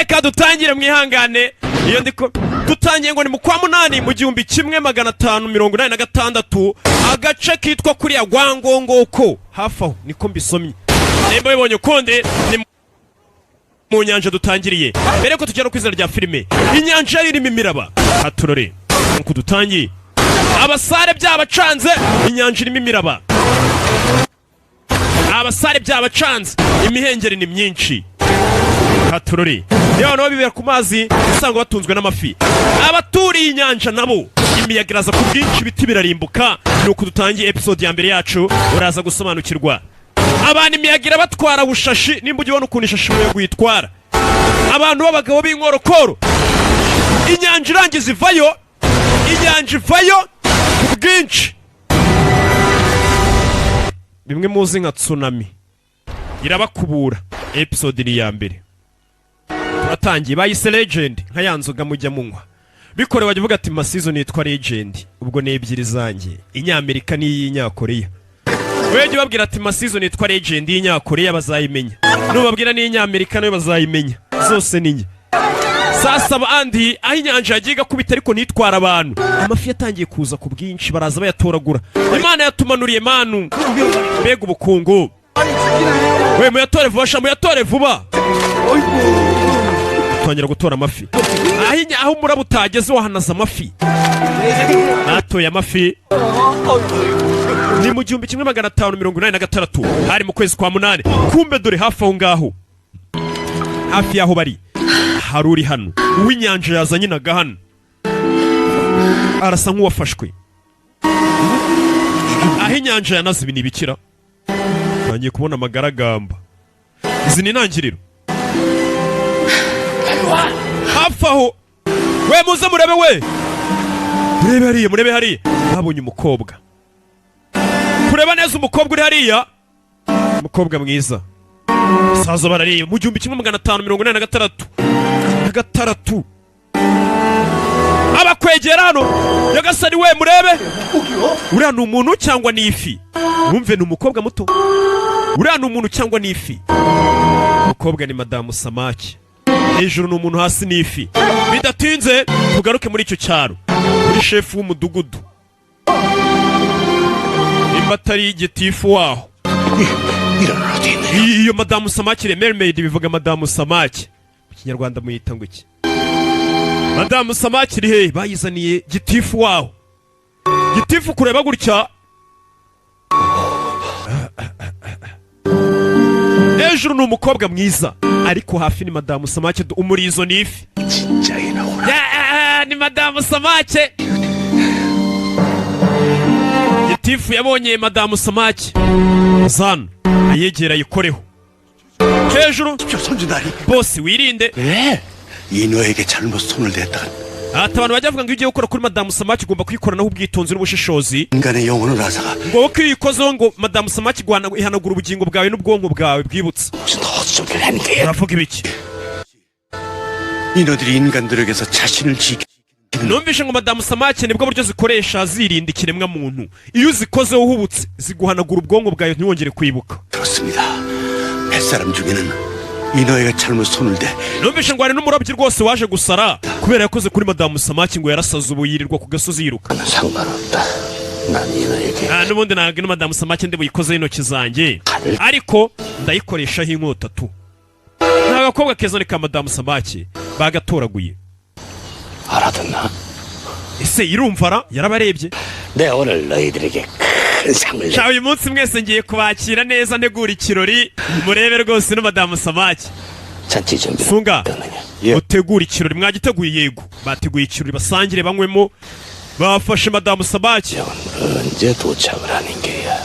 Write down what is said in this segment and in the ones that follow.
reka dutangire mwihangane iyo ndiko dutangiye ngo ni mu kwa munani mu 1586 agace kitwa kuri ya Gwangongoko hafi aho niko mbisomye nemba bibonye konde ni mu nyanja dutangiriye mbere ko tujya no kwizera rya filime inyanja irimo imiraba haturore nko dutangiye abasare byabacanze inyanja irimo imiraba abasare byabacanze imihengeri ni myinshi haturore yewe no bibera ku mazi usanga batunzwe n'amafi abaturiye inyanja nabo imiyagiraza ku bwinshi biti birarimbuka nuko dutangiye episode ya mbere yacu uraza gusobanukirwa abantu imiyagira batwara bushashi nimba ugibona ukuntu ishashi yo gwitwara abantu b'abagabo b'inkorokoro inyanja irangiza ivayo inyanja ivayo ku bwinshi bimwe muzi nka tsunami irabakubura episode ni ya mbere turatangiye bayise legend nka yanzoga mujya munywa bikorewe bavuga ati season yitwa legend ubwo ne ebyiri zanjye inyamerika n'iy'inyakoreya weje babwira ati season yitwa legend y'inyakoreya bazayimenya nubabwira n'inyamerika nayo bazayimenya zose ninye sasa bandi aho inyanja yagiga kubita ariko nitwara abantu amafi yatangiye kuza ku bwinshi baraza bayatoragura imana yatumanuriye manu mbega ubukungu we muyatore vuba muyatore vuba twongera gutora amafi aho umuraba utageze wahanaza amafi natoye amafi ni mu 1586 hari mu kwezi kwa munani kumbe dore hafi aho ngaho hafi yaho bari haruri hano uw'inyanja yazanye naga hano arasa nk'uwafashwe aho inyanja yanaze ibintu bikira ntangiye kubona amagaragamba izi ni intangiriro hafi aho we muze murebe we murebe hariya babonye umukobwa kureba neza umukobwa uri hariya umukobwa mwiza sazo barariye mu 1586 abakwegera hano yagasani we murebe uriya ni umuntu cyangwa ni ifi wumve ni umukobwa muto uriya ni umuntu cyangwa ni ifi umukobwa ni madamu Samaki hejuru ni umuntu hasi ni ifi bidatinze tugaruke muri icyo cyaro muri shefu w'umudugudu imbatari igitifu waho iyo madamu Samaki le mermaid bivuga madamu Samaki mu kinyarwanda muyita ngo iki madamu Samaki ri he bayizaniye gitifu waho gitifu kureba gutya hejuru ni umukobwa mwiza ariko hafi ni madamu Samaki umurizo ni ifi ni madamu Samaki gitifu yabonye madamu Samaki zan ayegera yikoreho hejuru boss wirinde 이노에게 잘못 손을 댔다간 abantu bajya bavuga ngo ugiye gukora kuri madamu Samaki ugomba kwikoranaho ubwitonzi n'ubushishozi 인간의 영혼을 앗아가 ngo kwikozo ngo madamu Samaki gwana ihanagura ubugingo bwawe n'ubwonko bwawe bwibutse 무슨 헛소리를 하는 거야 uravuga ibiki 이노들이 인간들에게서 자신을 지키는 numvishe ngo madamu Samaki nibwo buryo zikoresha zirinda ikiremwa muntu iyo uzikozeho uhubutse ziguhanagura ubwonko bwawe ntiwongere kwibuka 그렇습니다 뱃사람 중에는 이노에게 잘못 손을 대 numvishe ngo hari n'umurabyi rwose waje gusara kubera yakoze kuri madamu Samaki ngo yarasaze ubu yirirwa ku gasozi yiruka 상관없다 난 이노에게 n'ubundi ntabwo ino madamu Samaki ndi buyikozeho intoki zanjye ariko ndayikoreshaho inkota tu nta gakobwa keza ni ka madamu Samaki bagatoraguye 알아듣나? ese irumvara yarabarebye 내 오늘 너희들에게 큰 상을 자 uyu munsi mwese ngiye kubakira neza ntegura ikirori murebe rwose no madamu Samaki 잔치 준비 sunga 예. utegura ikirori mwagiteguye yego bateguye ikirori basangire banywemo bafashe madamu Samaki 언제 도착을 하는 게야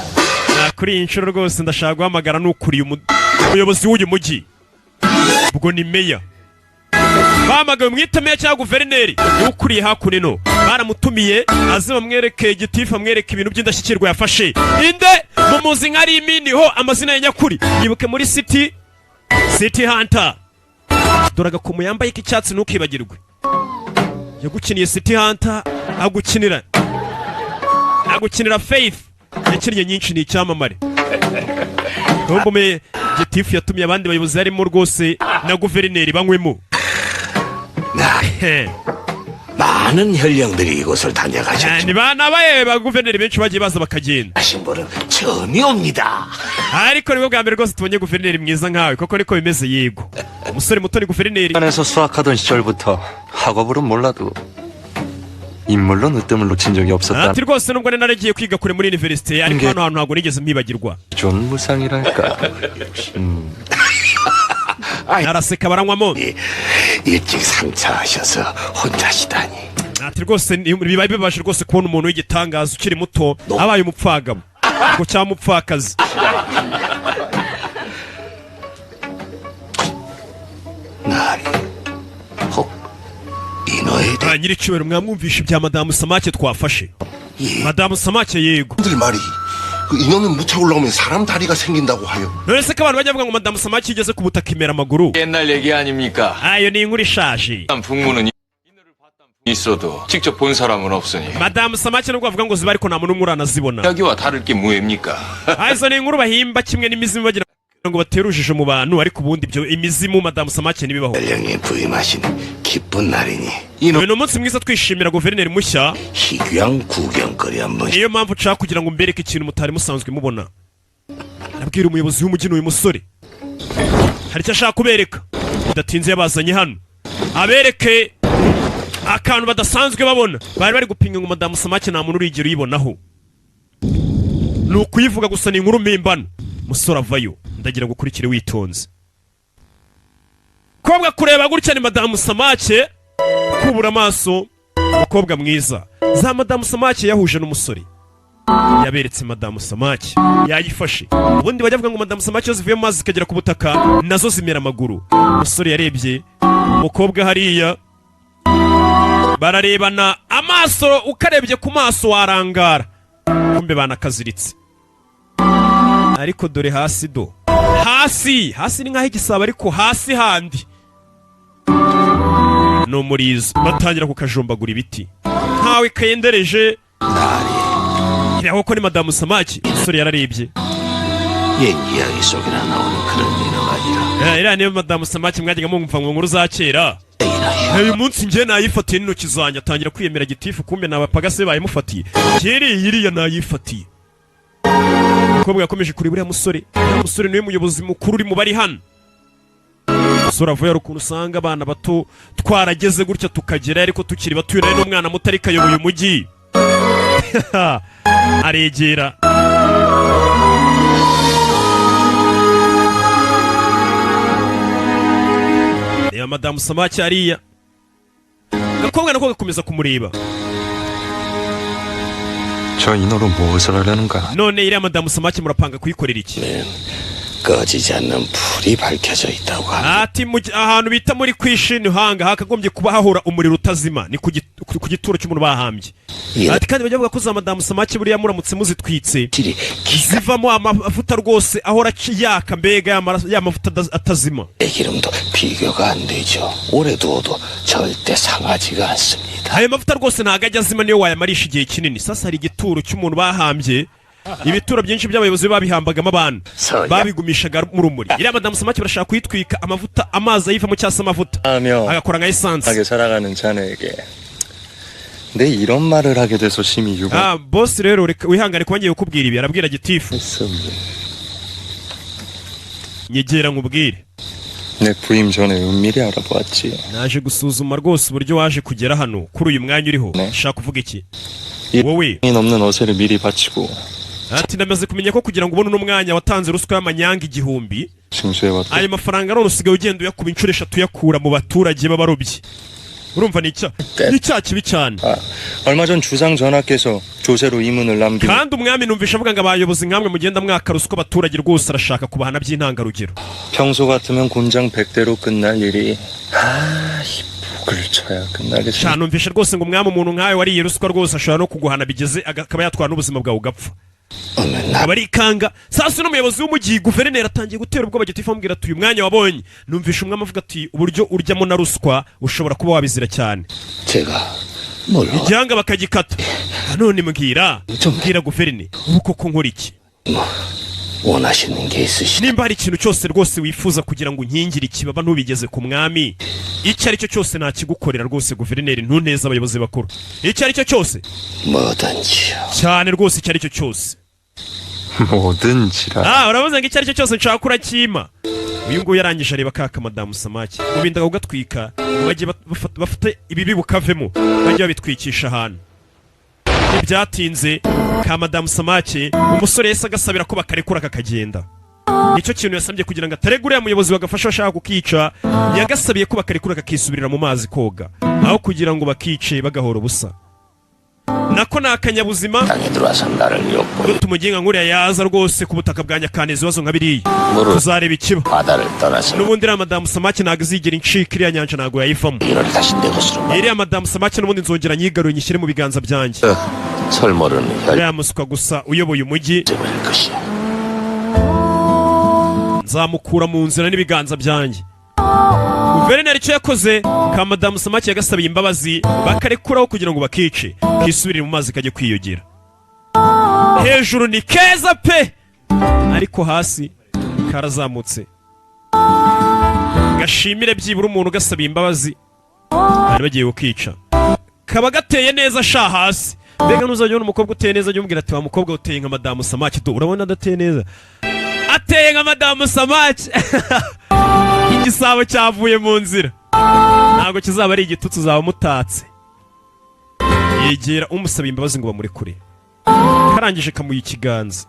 kuri iyi nshuro rwose ndashaka guhamagara n'ukuriye umuyobozi w'uyu mujyi ubwo ni meya bahamagaye umwita meya cyangwa guverineri ukuriye hakuno baramutumiye aze bamwereke igitifu amwereke ibintu by'indashyikirwa yafashe inde mumuzi nk'ari iminiho amazina ya nyakuri yibuke muri city hunter dore agakomo yambaye k'icyatsi ntukibagirwe yagukiniye city hunter agukinira faith yakinnye nyinshi ni icyamamare Tombo me gitifu yatumye abandi bayobozi harimo rwose na guverineri banywemo 나 많은 현령들이 이곳을 Ah, 다녀가셨죠. ni bana baye ba guverineri benshi bagiye baza bakagenda. 하신 분은 처음이옵니다. Ariko nibwo bwa mbere rwose tubonye guverineri mwiza nkawe koko niko bimeze yego. Umusore muto ni guverineri. 안에서 수학하던 시절부터 학업으로는 몰라도 인물로 늦뜸을 놓친 적이 없었다. Ati rwose nubwo naragiye kwiga kure muri university ariko hano hantu ntabwo nigeze mpibagirwa. 존무상이랄까. Araseka baranywamo. 일찍 상처하셔서 혼자시다니. Ati rwose biba bibabaje rwose kubona umuntu w'igitangaza ukiri muto abaye umupfagabo ngo cyangwa umupfakazi. 나리, 혹 인어에 대해 nyiricyubahiro mwamwumvishe ibya madamu Samake twafashe. Madamu Samake yego. 들 말이 그 인원은 무차 올라오면 사람 다리가 생긴다고 하여. None se ko abantu bajya bavuga ngo madamu Samake igeze ku butaka imera amaguru. 옛날 얘기 아닙니까? Ayo ni inkuru ishaje. 북무는 인어를 봤던 분이 있어도 직접 본 사람은 없으니 Madamu Samake nubwo bavuga ngo ziba ariko nta muntu n'umwe uranazibona. 이야기와 다를 게 뭐입니까? Izo ni inkuru bahimba kimwe n'imizimu bagira ngo batere urujijo mu bantu ariko ubundi ibyo imizimu madamu Samake ntibibaho. 현령이 부임하신 기쁜 날이니 인어 Uyu ni umunsi mwiza twishimira guverineri mushya. 희귀한 구경거리 한번. Niyo mpamvu nshaka kugira ngo mbereke ikintu mutari musanzwe mubona. Nabwira umuyobozi w'umujyi uyu musore hari icyo ashaka kubereka bidatinze yabazanye hano abereke akantu badasanzwe babona. Bari bari gupinga ngo madamu Samake nta muntu urigera uyibonaho, ni ukuyivuga gusa, ni inkuru mpimbano. Musore avayo ndagira ngo ukurikire witonze. Kobwa kureba gutya ni madamu Samake, kubura amaso, umukobwa mwiza. Za madamu Samake yahuje n'umusore, yaberetse madamu Samake, yayifashe. Ubundi bajya bavuga ngo madamu Samake iyo zivuye mu mazi zikagera ku butaka nazo zimera amaguru. Umusore yarebye umukobwa hariya, bararebana amaso, ukarebye ku maso warangara, kumbe banakaziritse. Ariko dore hasi do, hasi ni nkaho igisabo ariko hasi handi no murizo batangira kukajombagura ibiti nkawe kayendereje. iraho ko ni madamu Samake. Umusore yararebye, 옛 이야기 속이나 나오는 그런 인어가 아니라 iriya niyo madamu Samake mwajyaga mwumva ngo nkuru za kera. Uyu munsi njye nayifatiye n'intoki zanjye, atangira kwiyemera gitifu, kumbe n'abapagase bayimufatiye. Iriya nayifatiye. Umukobwa yakomeje kuri buriya musore. Umusore niwe muyobozi mukuru uri mu bari hano. Umusore avuye ukuntu usanga abana bato twarageze gutya tukagera ariko tukiri batuye, nawe n'umwana muto ariko ayoboye umujyi. Aregera reba madamu Samake hariya, gakobwa nako gakomeza kumureba. 저 인어로 무엇을 하려는 거야? None iriya madamu Samake murapanga kuyikorera iki? 꺼지지 않는 불이 밝혀져 있다고 합니다. Ati ahantu bita muri kwishini hanga hakagombye kuba hahora umuriro utazima, ni ku gituro cy'umuntu bahambye. Ati kandi bajya bavuga ko za madamu Samake buriya muramutse muzitwitse 길이 기가 zivamo amavuta rwose ahora yaka, mbega ya mavuta atazima. 기름도 비교가 안 되죠. 오래 두어도 절대 상하지가 않습니다. Ayo mavuta rwose ntago ajya azima niyo wayamarisha igihe kinini. Sasa hari igituro cy'umuntu bahambye, ibituro byinshi by'abayobozi babihambagamo abantu babigumishaga mu rumuri. Iriya madamu Samake barashaka kuyitwika, amavuta amazi ayivamo cyangwa se amavuta agakora nka essence. 살아가는 자네에게 내 이런 말을 하게 돼서 심히 boss rero reka wihangane kuba ngiye kukubwira ibi. Arabwira gitifu, nyegera nkubwire, 내 부임 전에 은밀히 알아보았지. naje gusuzuma rwose uburyo waje kugera hano kuri uyu mwanya uriho. Shaka kuvuga iki wowe? 이 넘는 어세를 미리 바치고 Ati ndamaze kumenya ko kugira ngo ubone uno mwanya watanze ruswa y'amanyanga 1000. 징수해왔다. Ayo mafaranga none usigaye ugenda uyakuba inshuro 3 uyakura mu baturage b'abarobyi. Urumva ni icyaha kibi cyane. 얼마 전 주상 전하께서 조세로 이문을 남기고 Kandi umwami numvisha avuga ngo abayobozi nkamwe mugenda mwaka ruswa abaturage rwose arashaka kubahana by'intangarugero. 평소 같으면 곤장 100대로 끝날 일이 이 목을 쳐야 끝나겠어. Cyane numvisha rwose ngo umwami umuntu nkawe wariye ruswa rwose ashobora no kuguhana bigeze akaba yatwara n'ubuzima bwawe ugapfa. Abarikanga sasa n'umuyobozi w'umujyi guverineri atangiye gutera ubwoba gitifu amubwira ati uyu mwanya wabonye, numvisha umwami avuga ati uburyo uryamo na ruswa ushobora kuba wabizira cyane. Igihanga bakagikata. None mbwira guverineri ubu koko nkora iki? 원하시는 게 있으시다. nimba hari ikintu cyose rwose wifuza kugira ngo unkingire ikibaba ntubigeze ku mwami icyo ari cyo cyose nakigukorera rwose guverineri ntuneze abayobozi bakuru icyo ari cyo cyose 뭐든지요. cyane rwose icyo ari cyo cyose 뭐든지라. uravuze ngo icyo ari cyo cyose nshaka urakima uyu nguyu yarangije areba kaka madamu samaki ubinda kugatwika ngo bajye bafate ibibi bukavemo bajye babitwikisha ahantu ntibyatinze ka madamu samaki umusore yese agasabira ko bakarekura kakagenda nicyo kintu yasabye kugira ngo atarega uriya muyobozi bagafasha bashaka kukica yagasabiye ko bakarekura kakisubirira mu mazi koga aho kugira ngo bakice bagahora ubusa nako ni akanyabuzima 땅에 들어와서 나를 엿보이 tumugenga nkuriya yaza rwose ku butaka bwa nyakane ibibazo nka biriya tuzareba ikiba 바다를 떠나서 n'ubundi iriya madamu samaki ntabwo izigera incika iriya nyanja ntabwo yayivamo 이를 다시 내 것으로 iriya madamu samaki n'ubundi nzongera nyigaruye nyishyire mu biganza byanjye 설 모르는 uriya muswa gusa uyoboye umujyi 혈점일 것이야. nzamukura mu nzira n'ibiganza byanjye guverineri icyo yakoze ka madamu samaki yagasabiye imbabazi bakarekuraho kugira ngo bakice kisubirire mu mazi kajye kwiyogera hejuru ni keza pe ariko hasi karazamutse gashimire byibura umuntu ugasabiye imbabazi bari bagiye kukica kaba gateye neza sha hasi mbega ntuzajya ubona umukobwa uteye neza ajya umubwira ati wa mukobwa uteye nka madamu samaki do urabona adateye neza ateye nka madamu samaki igisabo cyavuye mu nzira ntabwo kizaba ari igitutsi uzaba mutatse yegera umusaba imbabazi ngo bamurekure karangije kamuha ikiganza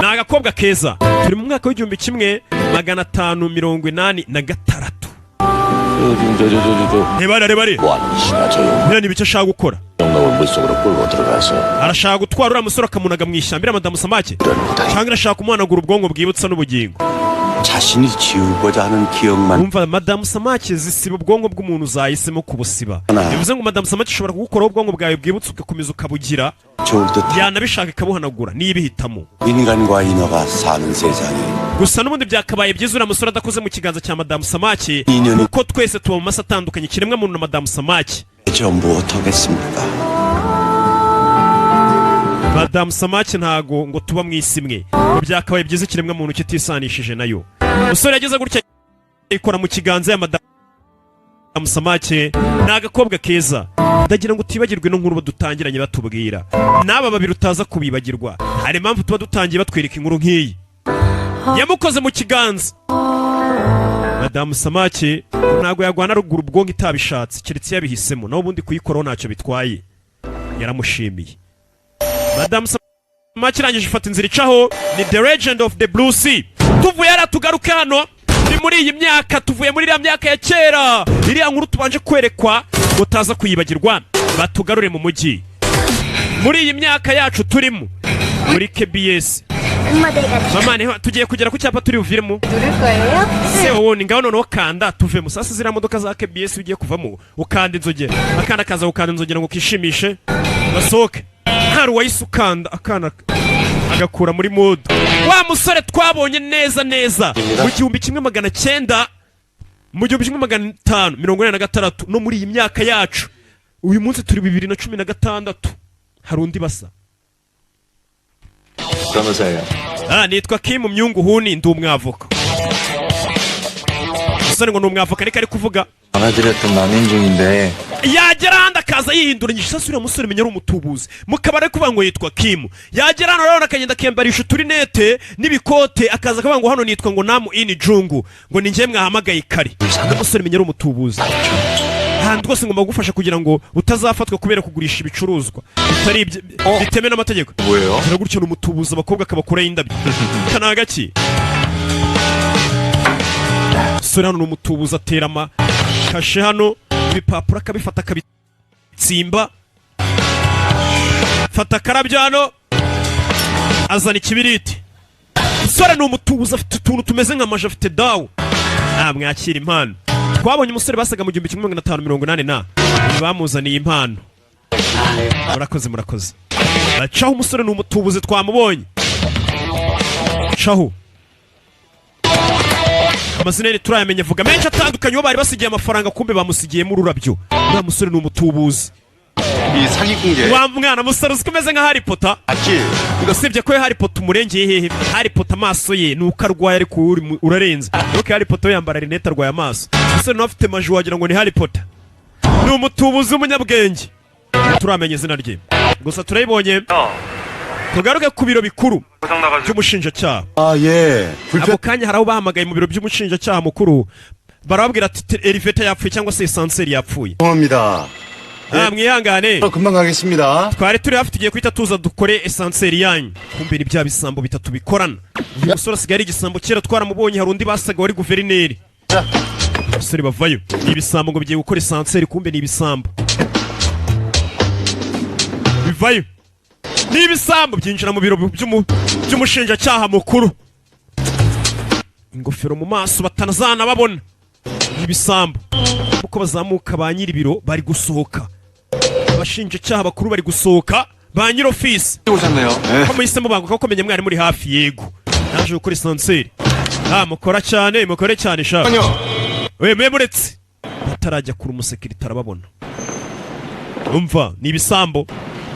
ni agakobwa keza turi mu mwaka w'igihumbi kimwe 586 rebare 뭐하는 짓이냐 조용. biriya ni ibice ashaka gukora 놈을 물속으로 끌고 들어가서 arashaka gutwara uriya musore akamunaga mu ishyamba iriya madamu samaki 이런 무당이 cyangwa arashaka kumuhanagura ubwonko bwibutsa n'ubugingo 자신이 지우고자 하는 기억만 umva madamu samaki zisiba ubwonko bw'umuntu zahisemo kubusiba Ana. bivuze ngo madamu samaki ishobora kugukoraho ubwonko bwawe bwibutsa ugakomeza ukabugira 좋을 듯 yanabishaka ikabuhanagura niyo ibihitamo 인간과 인어가 사는 세상에 gusa n'ubundi byakabaye byiza uriya musore adakoze mu kiganza cya madamu samaki Inyoni. kuko twese tuba mu masi atandukanye kiremwa muntu na madamu samaki 전부 어떻겠습니까? madamu samaki ntago ngo tuba mu isi imwe ngo byakabaye byiza ikiremwa muntu kitisanishije nayo umusore yageze gutya ikora mu kiganza ya madamu samaki ni agakobwa keza ndagira ngo utibagirwe no nkuru badutangiranye batubwira n'aba babiri utaza kubibagirwa hari impamvu tuba dutangiye batwereka inkuru nk'iyi yamukoze mu kiganza madamu samaki ntabwo yagwana ruguru ubwonko itabishatse keretse yabihisemo naho ubundi kuyikoraho ntacyo bitwaye yaramushimiye madamu samaki irangije ifata inzira icaho ni the legend of the blue sea tuvuye hariya tugaruke hano ni muri iyi myaka tuvuye muri iriya myaka ya kera iriya nkuru tubanje kwerekwa ngo utaza kuyibagirwa batugarure mu mujyi muri iyi myaka yacu turimo muri KBS mama niho tugiye kugera ku cyapa turi buviremo se wowe ngaho noneho kanda tuvemo sasa ziriya modoka za KBS ugiye kuvamo ukanda inzogera akana kaza ukanda inzogera ngo kishimishe basohoke hari uwahise ukanda akana agakura muri mode wa musore twabonye neza neza mu 1900 mu 1586 no muri iyi myaka yacu uyu munsi turi 2016 hari undi basa 변호사예요. nitwa Kim Myungu Huni ndi umwavoka musore ngo ni umwavoka ariko ari kuvuga 전화드렸던 남인중인데 yagera handi akaza yihindura nyinshi sasa uriya musore menya ari umutubuzi mu kabari kuvuga ngo yitwa Kim yagera hano rero akagenda akembarisha uturinete n'ibikote akaza akavuga ngo hano nitwa ngo Namu ini jungu ngo ni njye mwahamagaye kare umusore menya ari umutubuzi handi rwose ngomba kugufasha kugira ngo utazafatwa kubera kugurisha ibicuruzwa bitari biteme n'amategeko 뭐예요? gira gutyo ni umutubuzi abakobwa akabakuraho indabyo kanagaki sore hano ni umutubuzi atera kashe hano ibipapuro akabifata akabitsimba fata akarabyo hano azana ikibiriti sore ni umutubuzi afite utuntu tumeze nk'amaje afite dawu mwakira impano twabonye umusore basaga mu 1580 bamuzaniye impano murakoze caho umusore ni umutubuzi twamubonye caho amazina ye turayamenye vuga menshi atandukanye bo bari basigiye amafaranga kumbe bamusigiyemo ururabyo uriya musore ni umutubuzi 이 사기꾼게 wa mwana musore uzi kumeze nka Harry Potter 맞지? ugasibye ko Harry Potter umurengeye hehe Harry Potter amaso ye nuko arwaye ariko urarenze nuko Harry Potter yambara rinete arwaye amaso ese no afite maji wagira ngo ni Harry Potter ni umutubuzi w'umunyabwenge turamenye izina rye gusa turayibonye tugaruke ku biro bikuru by'umushinjacyaha ako kanya hari aho bahamagaye mu biro by'umushinjacyaha mukuru barababwira ati elevator yapfuye cyangwa se esanseri yapfuye mwihangane 금방 가겠습니다. twari turi hafi tugiye kwita tuza dukore esanseri yanyu kumbe ni bya bisambo bitatu bikorana uyu musore asigaye ari igisambo kera twaramubonye hari undi basaga wari guverineri abasore bavayo ni ibisambo ngo bigiye gukora esanseri kumbe ni ibisambo bivayo ni ibisambo byinjira mu biro by'umushinjacyaha mukuru ingofero mu maso batanazana babona ni ibisambo uko bazamuka ba nyiri biro bari gusohoka abashinjacyaha bakuru bari gusohoka ba nyiri ofisi ko muhisemo banguka ko menye mwari muri hafi yego naje gukora esanseri mukora cyane mukore cyane sha we muretse batarajya kuri umusekirite arababona umva ni ibisambo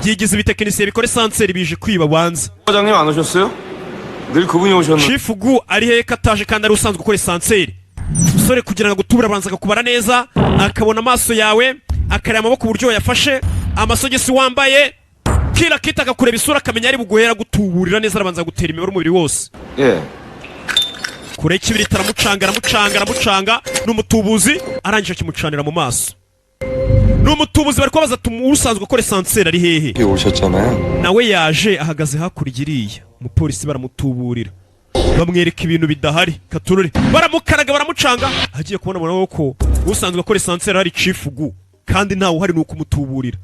byigize ibitekinisiye bikora esanseri bije kwiba banza 과장님 안 오셨어요? 늘 그분이 오셨는데 Chief Gu ari hehe kataje kandi ari usanzwe gukora esanseri umusore kugira ngo gutubura abanza akakubara neza akabona amaso yawe akareba amaboko uburyo yafashe amasogisi wambaye kila kita akakureba isura akamenya ari buguhera gutuburira neza arabanza gutera imibare umubiri wose kure kibiri aramucanga n'umutubuzi arangije kimucanira mu maso n'umutubuzi bari kubaza usanzwe gukora esanseri ari hehe nawe yaje ahagaze hakurya iriya umupolisi baramutuburira bamwereka ibintu bidahari katurore baramukaraga baramucanga agiye kubona mwana ko usanzwe akora esanseri hari Chief Gu kandi ntawe uhari nuko umutuburira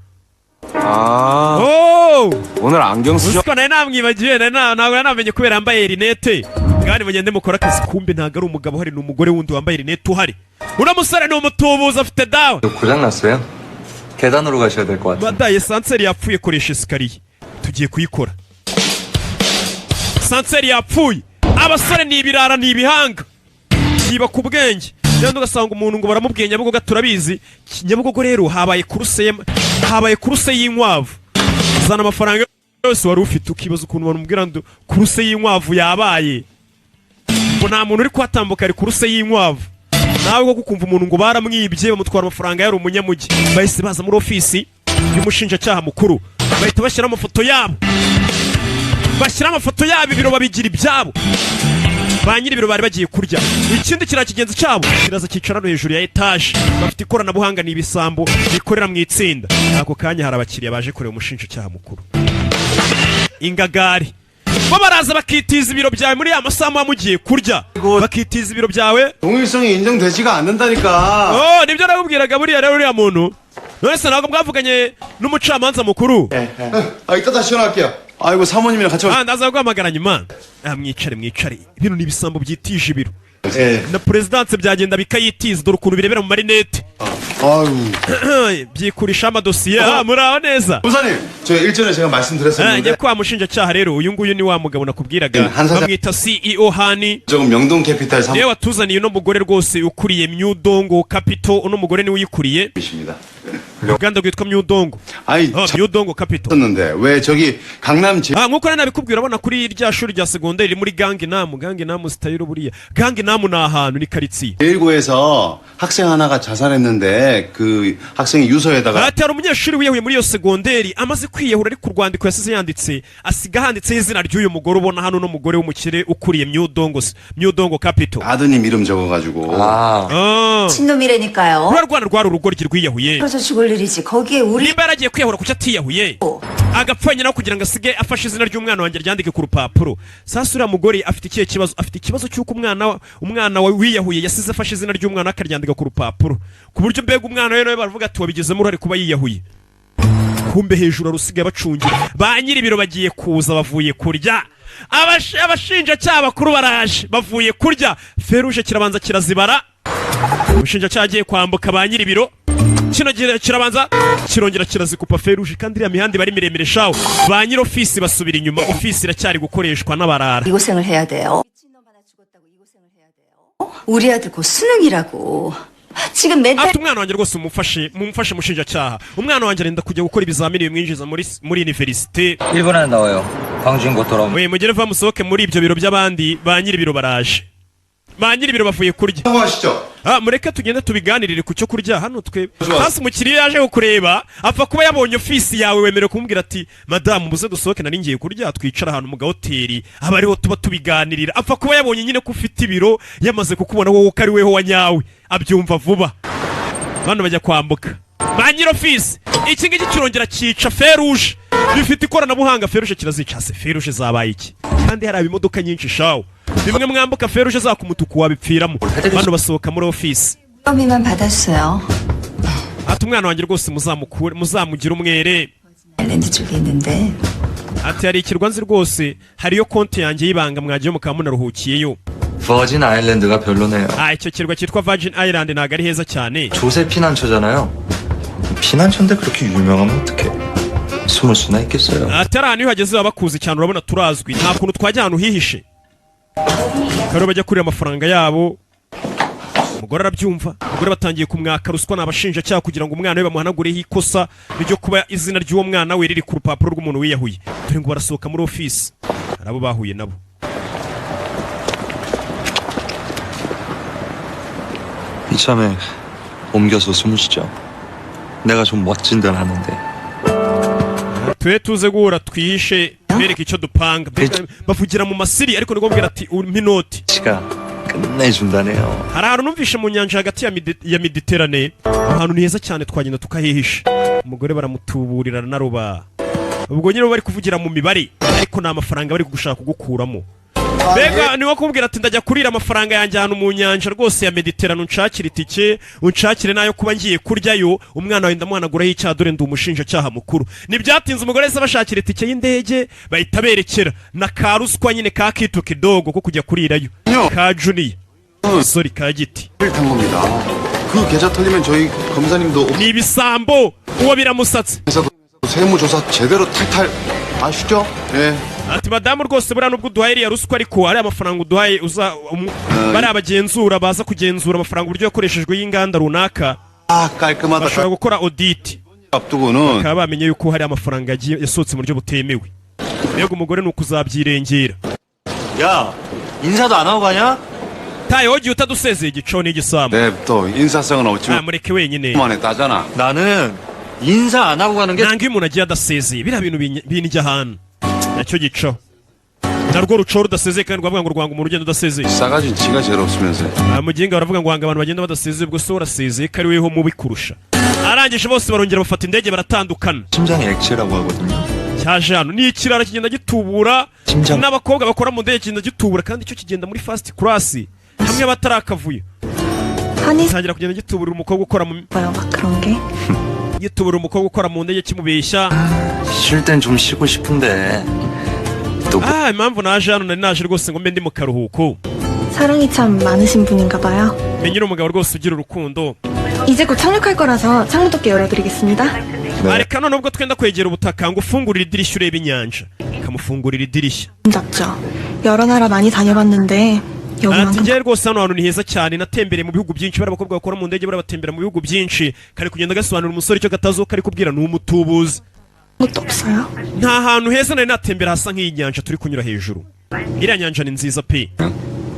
오늘 안경 쓰셨 usiko naye namwibagiye ntabwo yanamenye kubera yambaye rinete kandi mugende mukora akazi kumbe ntabwo ari umugabo uhari ni umugore wundi wambaye rinete uhari uno musore ni umutubuzi afite dawa 고장났어요? 계단으로 가셔야 될 것 같아요. badaye esanseri yapfuye koresha esikariye tugiye kuyikora esanseri yapfuye abasore ni ibirara ni ibihanga yiba ku bwenge rero ugasanga umuntu ngo baramubwiye Nyabugogo turabizi Nyabugogo rero habaye kuruse y'inkwavu zana amafaranga yose wari ufite ukibaza ukuntu bamubwira ngo kuruse y'inkwavu yabaye ngo nta muntu uri kwatambuka ari kuruse y'inkwavu nawe ko kukumva umuntu ngo baramwibye bamutwara amafaranga yari umunyamugi bahise baza muri ofisi y'umushinjacyaha mukuru bahita bashyira amafoto yabo ibiro babigira ibyabo ba nyiri ibiro bari bagiye kurya ikindi kirakigenza cyabo kiraza kicara no hejuru ya etage bafite ikoranabuhanga n'ibisambo bikorera mu itsinda ako kanya hari abakiriya baje kureba umushinjacyaha mukuru ingagari bo baraza bakitiza ibiro byawe muri ya masaha mugiye kurya bakitiza ibiro byawe 동일성이 인정되지가 않는다니까. nibyo nakubwiraga buriya rero uriya muntu nonese ntabwo mwavuganye n'umucamanza mukuru 이따 다시 전화할게요. 아이고 사모님이랑 같이 ndaza guhamagara nyuma mwicare ibintu ni ibisambo byitije ibiro 예. na perezidanse byagenda bikayitiza dore ukuntu birebera mu marinete 아유. byikurisha amadosiye muraho neza 부사님, 저 일전에 제가 말씀드렸었는데 njye kwa mushinjacyaha rero uyu nguyu ni wa mugabo nakubwiraga bamwita CEO Hani 조금 명동캐피탈 niwe watuzaniye uno mugore rwose ukuriye Myudongo Capital uno mugore niwe uyikuriye 사무입니다. uruganda rwitwa Myudongo 아이, Myudongo Capital 쳤는데 왜 저기 강남 제 nkuko nari nabikubwira abona kuri rya shuri rya segonderi riri muri Gangnam style buriya Gangnam ni ahantu ni karitsiye 제1고에서 학생 하나가 자살했는데 그 학생이 유서에다가 ati hari umunyeshuri wiyahuye muri iyo segonderi amaze kwiyahura ariko urwandiko yasize yanditse asiga handitseho izina ry'uyu mugore ubona hano n'umugore w'umukire ukuriye Myudongo Capital 아드님 이름 적어가지고 친놈이라니까요. rwa rwana rwari urugoryi rwiyahuye 그래서 죽을 일이지. 거기에 우리 nimba yaragiye kwiyahura kuki atiyahuye agapfa nyina kugira ngo asige afashe izina ry'umwana wanjye ryandike ku rupapuro sasa uriya mugore afite ikihe kibazo afite ikibazo cy'uko umwana we wiyahuye yasize afashe izina ry'umwana akaryandika ku rupapuro ku buryo mbega umwana we nawe baravuga ati wabigizemo uruhare kuba yiyahuye kumbe hejuru arusigaye bacungira ba nyiri ibiro bagiye kuza bavuye kurya abashinjacyaha bakuru baraje bavuye kurya feruje kirabanza kirazibara umushinjacyaha agiye kwambuka ba nyiri ibiro kino kirabanza kirongera kirazikupa feruje kandi iriya mihanda bari miremire shawo ba nyiri ofisi basubira inyuma ofisi iracyari gukoreshwa n'abarara 이 고생을 해야 돼요. 친놈 하나 죽었다고 이 고생을 해야 돼요. 우리 아들 곧 수능이라고. 지금 맨날 afite umwana wanjye rwose mumufashe mushinjacyaha umwana wanjye arenda kujya gukora ibizamini bimwinjiza muri universite 1분 안에 나와요. 광주인 것처럼 we mugere va musohoke muri ibyo biro by'abandi ba nyiri biro baraje ba nyiri biro bavuye kurya 하시죠. mureke tugende tubiganirire ku cyo kurya hano twe hasi umukiriya yaje kukureba apfa kuba yabonye ofisi yawe wemerewe kumubwira ati madamu muze dusohoke nari ngiye kurya twicara ahantu mu gahoteli aba ariho tuba tubiganirira apfa kuba yabonye nyine ko ufite ibiro yamaze kukubona wowe ko ari weho wanyawe abyumva vuba bano bajya kwambuka ba nyiri ofisi iki ngiki kirongera cyica feruje bifite ikoranabuhanga feruje kirazica se feruje zabaye iki kandi hari abimodoka nyinshi shawo bimwe mwambuka feruje za ku mutuku wabipfiramo bano basohoka muri ofisi 껌이만 받았어요. ati umwana wanjye rwose muzamugira umwere 아일랜드 쪽에 있는데 ati hari ikirwa nzi rwose hariyo konti yanjye y'ibanga mwagiye mukaba munaruhukiyeyo 버진 아일랜드가 별로네요. icyo kirwa cyitwa Virgin Island ntabwo ari heza cyane 조세 피난처잖아요. 피난처인데 그렇게 유명하면 어떡해. 숨을 수나 있겠어요. ati ari ahantu iyo uhageze baba bakuzi cyane urabona turazwi nta kuntu twajya ahantu hihishe rero bajya kurira amafaranga yabo umugore arabyumva umugore batangiye kumwaka ruswa n'abashinjacyaha kugira ngo umwana we bamuhanagureho ikosa ryo kuba izina ry'uwo mwana we riri ku rupapuro rw'umuntu wiyahuye dore ngo barasohoka muri ofisi hari abo bahuye nabo 이참에 옮겨서 숨을 쉬죠. 내가 좀 멋진 데를 하는데. twe tuze guhura twihishe bereka icyo dupanga bavugira mu masiri ariko niko mbwira ati umpa inoti 시가 끝내준다네요. hari ahantu numvishe mu nyanja hagati ya Mediterane ahantu ni heza cyane twagenda tukahihisha umugore baramutuburira naroba ubwo nyine bari kuvugira mu mibare ariko nta mafaranga bari gushaka kugukuramo mbega niwo kubwira ati ndajya kurira amafaranga yanjye ahantu mu nyanja rwose ya Mediterane unshakire itike unshakire nayo kuba ngiye kuryayo umwana wawe ndamuhanaguraho icyaha dore ndi umushinjacyaha mukuru ntibyatinze umugore wese bashakira itike y'indege bahita berekera na ka ruswa nyine ka kito kidogo ko kujya kurirayo ka Junior sorry ka giti 탄 겁니다. 그 계좌 털리면 저희 검사님도 ni ibisambo uwo biramusatse 세무조사 제대로 탈탈 아시죠? 예. ati madamu rwose buriya nubwo uduhaye iriya ruswa ariko hari amafaranga uduhaye bari abagenzura baza kugenzura amafaranga uburyo yakoreshejwe y'inganda runaka 아 깔끔하다. bashobora gukora audit 앞두고는 bakaba bamenye yuko hari amafaranga yasohotse mu buryo butemewe mbega umugore ni ukuzabyirengera 야, 인사도 안 하고 가냐? tayo wogiye utadusezeye igico n'igisambo 네, 또 인사성은 없지만 mureke wenyine 만에 따잖아. 나는 인사 안 하고 가는 게 nanga iyo umuntu agiye adasezeye biriya bintu binijya ahantu nacyo gico narwo ruco rudasezeye kandi rwavuga ngo rwanga umuntu ugenda udasezeye 싸가진 지가 제일 없으면서. muginga baravuga ngo wanga abantu bagenda badasezeye ubwo so urasezeye ko ari weho mubi kurusha arangije bose barongera bafata indege baratandukana 심장이 액체라고 하거든요. cyaje hano ni ikiraro kigenda gitubura 심장 n'abakobwa bakora mu ndege kigenda gitubura kandi icyo kigenda muri first class hamwe batarakavuye 한이 gitangira kugenda gituburira umukobwa ukora mu 뭐요 막 그런 게 gituburira umukobwa ukora mu ndege kimubeshya 쉴 땐 좀 쉬고 싶은데 또 impamvu naje hano nari naje rwose ngo mbe ndi mu karuhuko 사랑이 참 많으신 분인가 봐요. menyera umugabo rwose ugira urukundo 이제 곧 착륙할 거라서 창문 덮개 열어드리겠습니다. areka none ubwo twenda kwegera ubutaka ngo ufungurire idirishya urebe inyanja kamufungurira idirishya 작죠. 여러 나라 많이 다녀봤는데 ati 여기만큼 njyewe rwose hano hantu ni heza cyane natembereye mu bihugu byinshi bari abakobwa bakora mu ndege bari batembera mu bihugu byinshi kari kugenda gasobanura umusore icyo gatazo kari kubwira ni umutubuzi 것도 없어요. nta hantu heza nari natembera hasa nk'iyi nyanja turi kunyura hejuru iriya nyanja ni nziza pe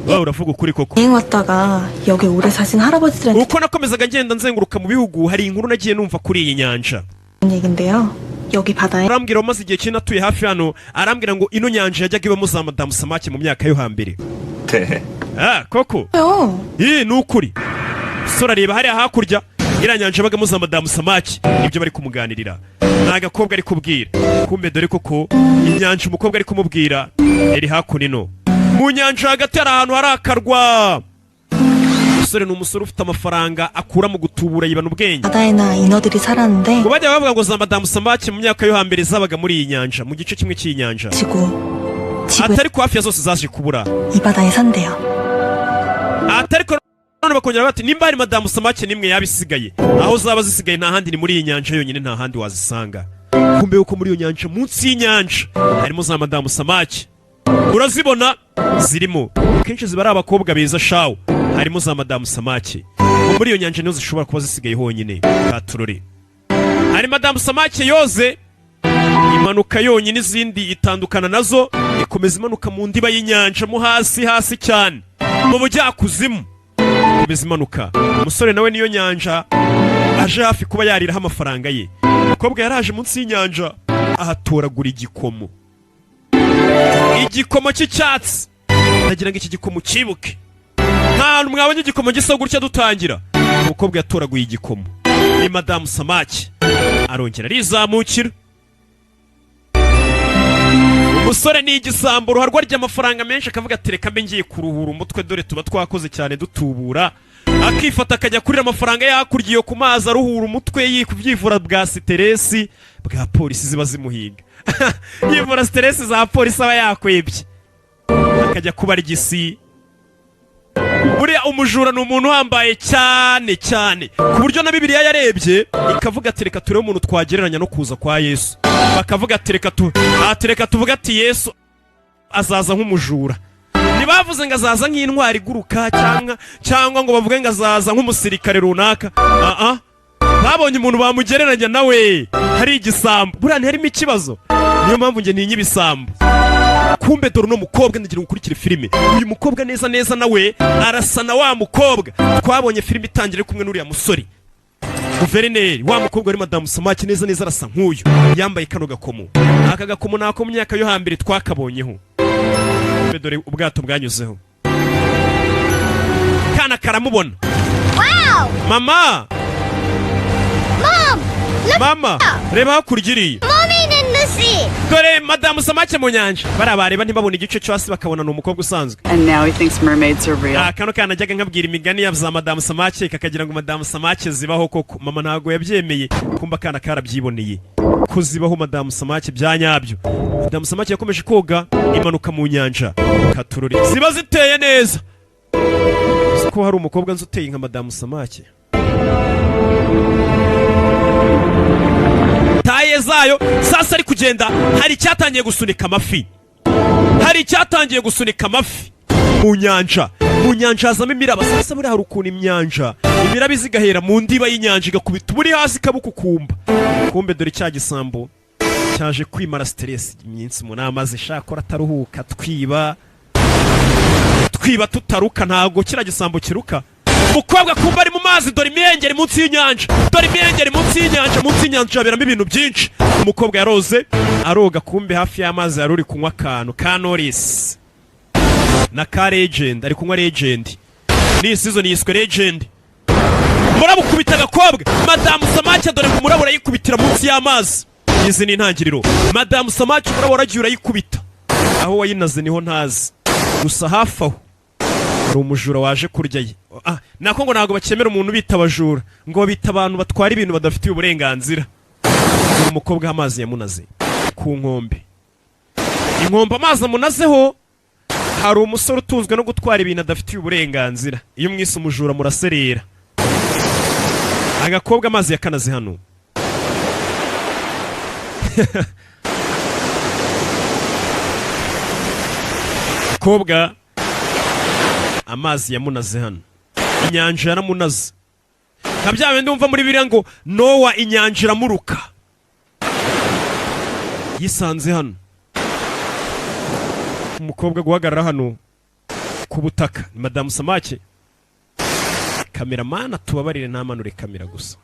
wowe uravuga ukuri koko 여행 왔다가 여기 오래 사신 할아버지들한테 uko nakomezaga ngenda nzenguruka mu bihugu hari inkuru nagiye numva kuri iyi nyanja 들은 얘긴데요. 여기 바다에 arambwira wamaze igihe kinini atuye hafi hano arambwira ngo ino nyanja yajyaga ibamo za madamu samake mu myaka yo hambere 네. koko 요 ni ukuri sora areba hariya hakurya iriya nyanja yabagamo za madamu samake nibyo bari kumuganirira ni agakobwa ari kubwira kumbe dore koko inyanja umukobwa ari kumubwira iri hakuno ino mu nyanja hagati hari ahantu hari akarwa umusore ni umusore ufite amafaranga akura mu gutubura yibana ubwenge 바다에나 인어들이 살았는데 ngo bajya bavuga ngo za madamu samake mu myaka yo hambere zabaga muri iyi nyanja mu gice kimwe cy'iyi nyanja 지구에 atari ko hafi ya zose zaje kubura 이 바다에 산대요. atari ko none bakongera bati nimba hari madamu samake nimwe yaba isigaye aho zaba zisigaye nta handi ni muri iyi nyanja yonyine nta handi wazisanga kumbe yuko muri iyo nyanja munsi y'inyanja harimo za madamu samake urazibona zirimo kenshi ziba ari abakobwa beza shawo harimo za madamu samake muri iyo nyanja niho zishobora kuba zisigaye honyine katurore hari madamu samake yoze imanuka yonyine, izindi itandukana nazo, ikomeza imanuka mu ndiba y'inyanja mo hasi cyane mu bujyakuzimu, ikomeza imanuka. Umusore nawe niyo nyanja aje hafi kuba yariraho amafaranga ye. Umukobwa yaraje munsi y'inyanja ahatoragura igikomo cy'icyatsi. Ndagira ngo iki gikomo cyibuke, nta hantu mwabonye igikomo gisa gutya dutangira. Umukobwa yatoraguye igikomo, ni Madamu Samaki, arongera arizamukira. Umusore ni igisambo ruharwa ry'amafaranga menshi, akavuga ati reka mbe ngiye kuruhura umutwe, dore tuba twakoze cyane dutubura. Akifata akajya kurira amafaranga yakurya iyo ku mazi, aruhura umutwe yivyivura bwa siteresi bwa polisi ziba zimuhiga. Yivura siteresi za polisi aba yakwebye, akajya kuba igisi. Buriya umujura ni umuntu wambaye cyane ku buryo na Bibiliya yarebye ikavuga ati reka turebe umuntu twagereranya no kuza kwa Yesu. Bakavuga ati reka tuvuga ati Yesu azaza nk'umujura. Ntibavuze ngo azaza nk'intwari iguruka cyangwa ngo bavuge ngo azaza nk'umusirikare runaka. Babonye umuntu bamugereranya nawe hari igisambo. Buriya ntiharimo ikibazo, niyo mpamvu njye ntinye ibisambo. Kumbe dore no mukobwa, ndagira gukurikira filime. Uyu mukobwa neza nawe arasa na wa mukobwa twabonye filime itangire kumwe n'uriya musore guverineri. Wa mukobwa ari Madamu Samaki, neza arasa nk'uyu, yambaye kano gakomo. Aka gakomo nako mu myaka yo hambere twakabonyeho. Kumbe dore ubwato bwanyuzeho, kana karamubona. Mama, reba hakurya iriya. Dore Madamu Samaki mu nyanja. Barabareba ntibabona igice cyo hasi, bakabona ni umukobwa usanzwe. Kano kana najyaga nkabwira imigani ya za Madamu Samaki, kakagira ngo Madamu Samaki zibaho koko. Mama ntago yabyemeye, kumba kana karabyiboneye ko zibaho Madamu Samaki bya nyabyo. Madamu Samaki yakomeje koga, imanuka mu nyanja katururi, ziba ziteye neza. Ko hari umukobwa nzi uteye nka Madamu Samaki. Taye zayo sasa ari kugenda, hari cyatangiye gusunika amafi mu nyanja. Hazamo imiraba. Sasa buri hari ukuntu imiraba izigahera mu ndiba y'inyanja igakubita buri hasi kabukukumba. Kumbe dore cya gisambo cyaje kwimara stress iminsi umuntu amaze shakora ataruhuka, twiba tutaruka, ntago kira gisambo kiruka. Umukobwa kumba ari mu mazi, dore imyengeri munsi y'inyanja, munsi y'inyanja haberamo ibintu byinshi. Umukobwa yaroze aroga, kumbe hafi y'amazi yari uri kunywa akantu ka Norris na ka Legend, ari kunywa Legend. Ni season yiswe Legend. Murabukubita agakobwa Madamu Samaki, dore ngo murabura yikubitira munsi y'amazi. Izi ni intangiriro. Madamu Samaki murabura agiye urayikubita, aho wayinaze niho ntazi. Gusa hafi aho hari umujura waje kurya ye. Nako ngo ntago bakemera umuntu bita abajura, ngo bita abantu batwara ibintu badafitiye uburenganzira. Umukobwa amazi yamunaze ku nkombe, amazi amunazeho. Hari umusore utunzwe no gutwara ibintu adafitiye uburenganzira. Iyo mwise umujura muraserera. Agakobwa amazi yakanaze hano. Kobwa amazi yamunaze hano, inyanja yaramunaze. Nka bya bindi umva muri Bibiliya ngo Nowa inyanja iramuruka. Yisanze hano. Umukobwa guhagarara hano ku butaka ni Madamu Samaki. Kameramana tubabarire ntamanure kamera gusa.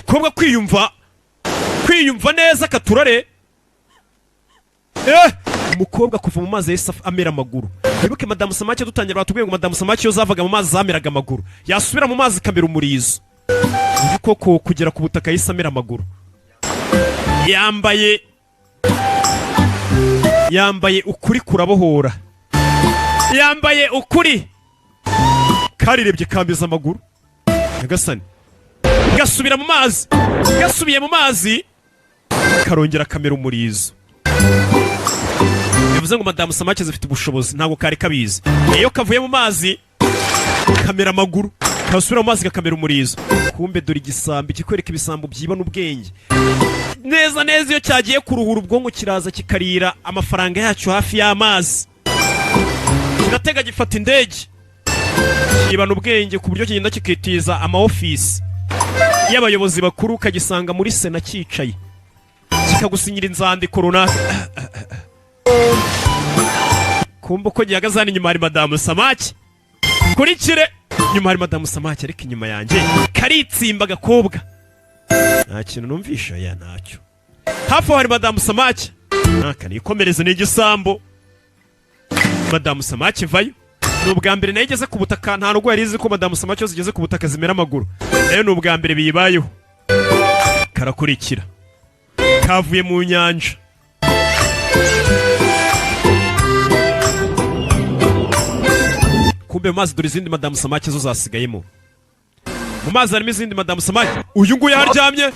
Kobwa kwiyumva neza katurare. Umukobwa kuva mu mazi yesa amera amaguru. Wibuke Madamu Samaki dutangira batubwiye ngo Madamu Samaki yo zavaga mu mazi zameraga amaguru, yasubira mu mazi kamera umurizo. Koko kugera ku butaka yesa amera amaguru. Yambaye ukuri kurabohora. Yambaye ukuri karirebye kambiza amaguru. Nyagasani gasubira mu mazi, gasubiye mu mazi karongera kamera umurizo. Bivuze ngo Madamu Samaki zifite ubushobozi, ntago kari kabizi. Iyo kavuye mu mazi kamera amaguru, kasubira mu mazi gakamera umurizo. Kumbe dore igisambi kikwereka ibisambo byiba n'ubwenge. Neza iyo cyagiye kuruhura ubwonko kiraza kikarira amafaranga yacyo hafi y'amazi. Kiratega gifata indege, kibana ubwenge ku buryo kigenda kikitiza ama office. y'abayobozi bakuru ukagisanga muri sena cyicaye kikagusinyira inzandiko runaka. Kumva uko gihagaze hano inyuma hari madamu Samaki. Kurikire inyuma hari madamu Samaki ariko inyuma yanjye karitsimba agakobwa. Nta kintu numvisha ya ntacyo. Hafi aho hari madamu Samaki. Nikomereze n'igisambo. Madamu Samaki vayo. Ni ubwa mbere nayo igeze ku butaka, nta nubwo yari izi ko madamu Samaki yose igeze ku butaka zimera amaguru. Nayo ni ubwa mbere biyibayeho. Karakurikira. Kavuye mu nyanja. Kumbe mu mazi dore izindi madamu Samaki zo zasigayemo. Mu mazi harimo izindi madamu Samaki. Uyu nguyu yaryamye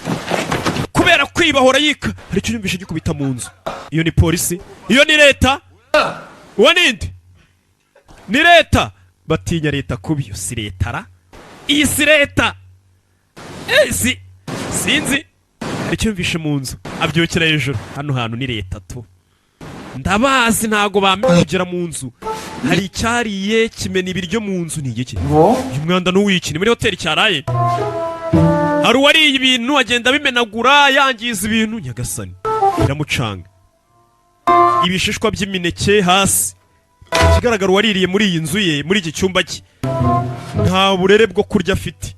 kubera kwibahora yika. Hari icyo yumvishe gikubita mu nzu. Iyo ni polisi. Iyo ni leta. Uwa ninde? Ni leta. Batinya leta kubi. Iyo si leta ra. Iyi si leta. Sinzi. Hari icyo yumvishe mu nzu. Abyukira hejuru. Hano hantu ni leta tu. Ndabazi ntago bamenye kugera mu nzu. Hari icyariye kimena ibiryo mu nzu ni iki? Uyu mwanda n'uwiki ni muri hoteli cyaraye. Hari uwariye ibintu agenda bimenagura yangiza ibintu nyagasani. Biramucanga. Ibishishwa by'imineke hasi. Kigaragara uwaririye muri iyi nzu ye, muri iki cyumba cye. Nta burere bwo kurya afite.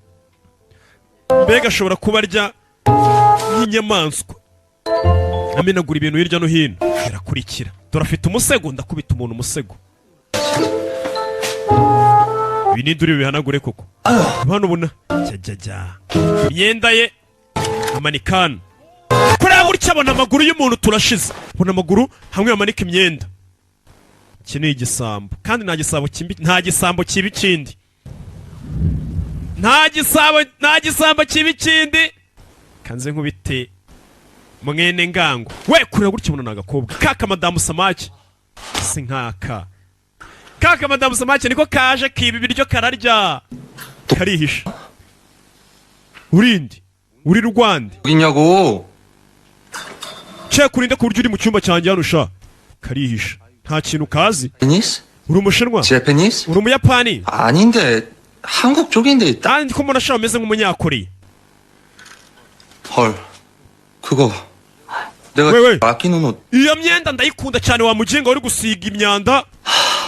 Mbega ashobora kuba arya nk'inyamaswa. Amenagura ibintu hirya no hino. Birakurikira. Turafite umusego ndakubita umuntu umusego. Biniduri bihanagure koko. Hano ubona jajajya. Imyenda ye amanikana. Kureba gutya abona amaguru y'umuntu turashize. Abona amaguru hamwe amanika imyenda. Iki ni igisambo. Kandi nta gisambo kibi kindi. Nta gisambo kibi kindi. Kanze nkubite mwene ngango. We kureba gutya ubona nagakobwa. Kaka madamu Samaki. Si nkaka. Kaka madamu Samaki niko kaje kiba ibiryo kararya. Karihisha. Urindi. Uri Rwanda. 어디냐고. Che kurinde ku buryo uri mu cyumba cyanjye hano sha. Karihisha. Nta kintu kazi. 페니스? Uri umushinwa? 제페니스? Uri umuyapani? 아닌데 한국 쪽인데. Kandi ko mbona sha umeze nk'umunyakuri. 헐. 그거 내가 왜? 아끼는 옷. Iyo myenda ndayikunda cyane wa muginga uri gusiga imyanda.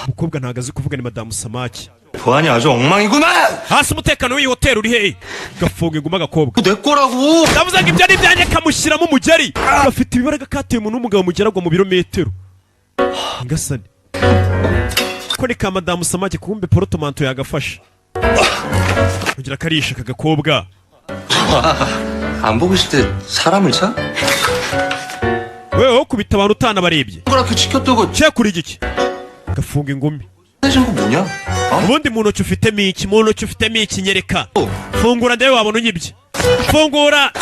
Umukobwa ntagazi kuvuga ni madamu Samaki. 보안이 아주 엉망이구만. Hasi umutekano w'iyi hoteli uri hehe? Gafunga inguma agakobwa. 내 거라고. Ndavuze ngo ibyo ari ibyanjye kamushyiramo umugeri. Gafite ibibaraga kateye umuntu w'umugabo mugeragwa mu birometero. Ngasane. Ko ni ka madamu Samaki kumbe porotomanto yagafasha. Kugira karisha kagakobwa. 안 보고 있을 때 사람을 차? Wewe kubita abantu utanabarebye. 그렇게 지켰다고 Cye kuri giki? Gafunga ingumi. 해준 거 뭐냐? Ubundi mu ntoki ufitemo iki? Mu ntoki ufitemo iki nyereka? Fungura ndebe wabona unyibye. Fungura.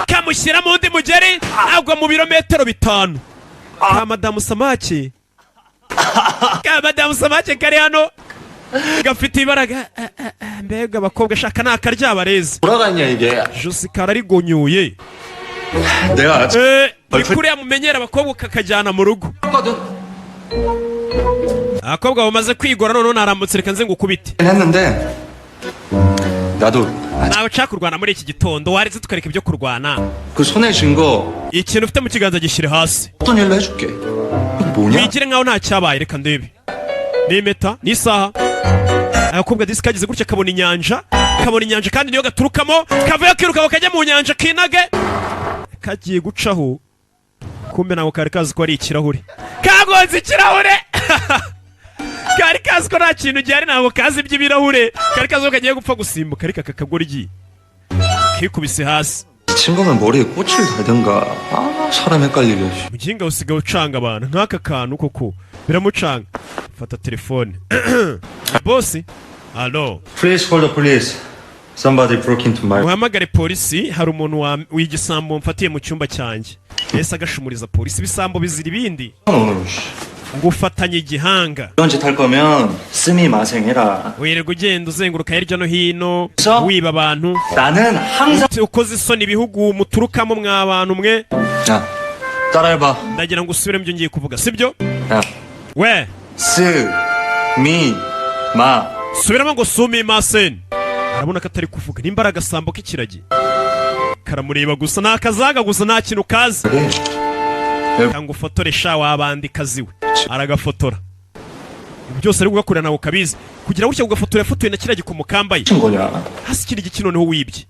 Kamushyira mu ndi mugeri agwa mu birometero 5. Ka madamu Samaki. Ka madamu Samaki kari hano. Gafite ibaraga. Mbega abakobwa shaka nakarya bareze. 돌아갔냐 이게? Josi kararigonyuye. 내가 아직 Bikuriya mumenyera abakobwa kakajyana mu rugo. Abakobwa bamaze kwigora none narambutse reka nze ngukubite. 했는데 나도 Nawe caka kurwana muri iki gitondo waretse tukareka ibyo kurwana. 그 손에 쥔 거 Ikintu ufite mu kiganza gishyire hasi. 어떤 일로 해줄게. 뭐냐? Wigire nkaho nta cyabaye reka ndebe. Ni impeta, ni isaha. Abakobwa disi kagize gutya kabona inyanja kandi niyo gaturukamo kavuye kiruka kajya mu nyanja kinage. Kagiye gucaho. Kumbe nawe kari kazi ko ari ikirahure. Kagonze ikirahure. Kari kazi ko nta kintu gihari ntabwo kazi iby'ibirahure. Kari kazi ko kagiye gupfa gusimbuka ariko kakagoryi. Kikubise hasi. 친 거면 머리에 꽃을 달든가. 아 사람 헷갈리게. Muginga usigaye ucanga abantu nk'aka kantu koko biramucanga. Fata telefone. Bosi. Allo. Please call the police. Somebody broke into my. Muhamagare polisi hari umuntu w'igisambo mfatiye mu cyumba cyanjye. Ese agashumuriza polisi ibisambo bizira ibindi. 오늘 Ngo ufatanye igihanga. 이런 짓 할 거면 스미 마생해라. Wirirwa ugenda uzenguruka hirya no hino wiba abantu. 나는 항상. Ukoze isoni ibihugu muturukamo mwa abantu mwe. 야 따라해봐. Ndagira ngo usubire mu byo ngiye kuvuga sibyo? 야. We. 스 미 마. Subiramo ngo sumi masen. arabona ko atari kuvuga nimba ari agasambo k'ikiragi karamureba gusa nta kazaga gusa nta kintu kazi cyangwa ufotore sha wabandi kaziwe aragafotora byose ari gugakorera nawe kabizi kugira gutya ugafotora yafotoye na kiragi ku mukambaye hasi kiri giki noneho wibye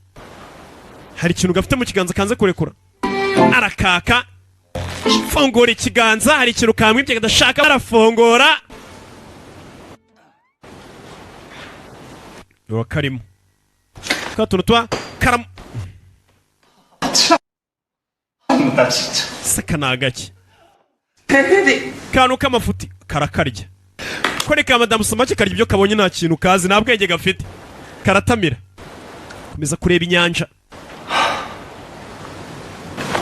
hari ikintu gafite mu kiganza kanze kurekura arakaka fongora ikiganza hari ikintu kamwibye kadashaka arafongora wa karimo katuntu twa karam saka nagaki kanu kamafuti karakarya koreka madamu Somake karya ibyo kabonye nta kintu kazi nta bwenge gafite karatamira komeza kureba inyanja.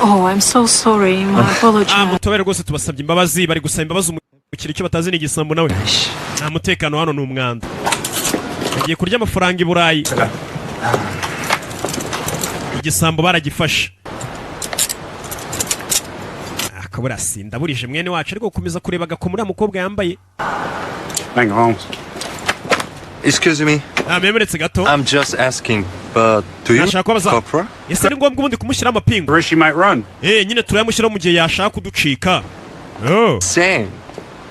Oh, I'm so sorry. My apologies. Mutobere rwose tubasabye imbabazi bari gusaba imbabazi umukiri icyo batazi ni igisambo nawe nta mutekano hano n'umwanda agiye kurya amafaranga i Burayi igisambo baragifashe akabura sindaburije mwene wacu ariko gukomeza kureba agakomura mukobwa yambaye. Excuse me. Memeretse gato. I'm just asking, but do you Copra? Yes, ari ngombwa ubundi kumushyira amapingu. Where she might run. Nyine turayamushyira mu gihe yashaka kuducika. Oh. Same.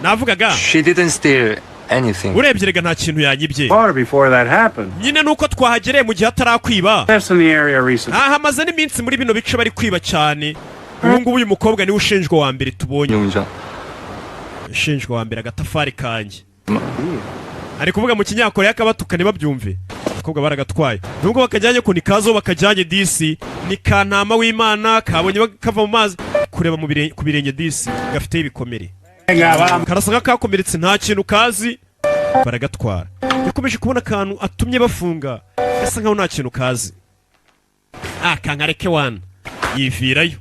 Navugaga. She didn't steal anything. Urebye rega nta kintu yanyibye. Far before that happened. Nyine nuko twahagereye mu gihe atarakwiba. That's in the area recently. Hamaze n'iminsi muri bino bice bari kwiba cyane. Ubu ngubu uyu mukobwa niwe ushinjwa wa mbere tubonye. Ushinjwa wa mbere agatafari kanjye. Ari kuvuga mu kinyakoreya akabatukane babyumve. Abakobwa baragatwaye. Nubwo bakajyanye ko nikazo bakajyanye DC ni kantama w'Imana kabonye bakava mu mazi kureba mu ku birenge DC gafite ibikomere. Karasanga kakomeretse nta kintu kazi baragatwara. Yakomeje kubona akantu atumye bafunga gasa nkaho nta kintu kazi. Kankareke wana yivirayo.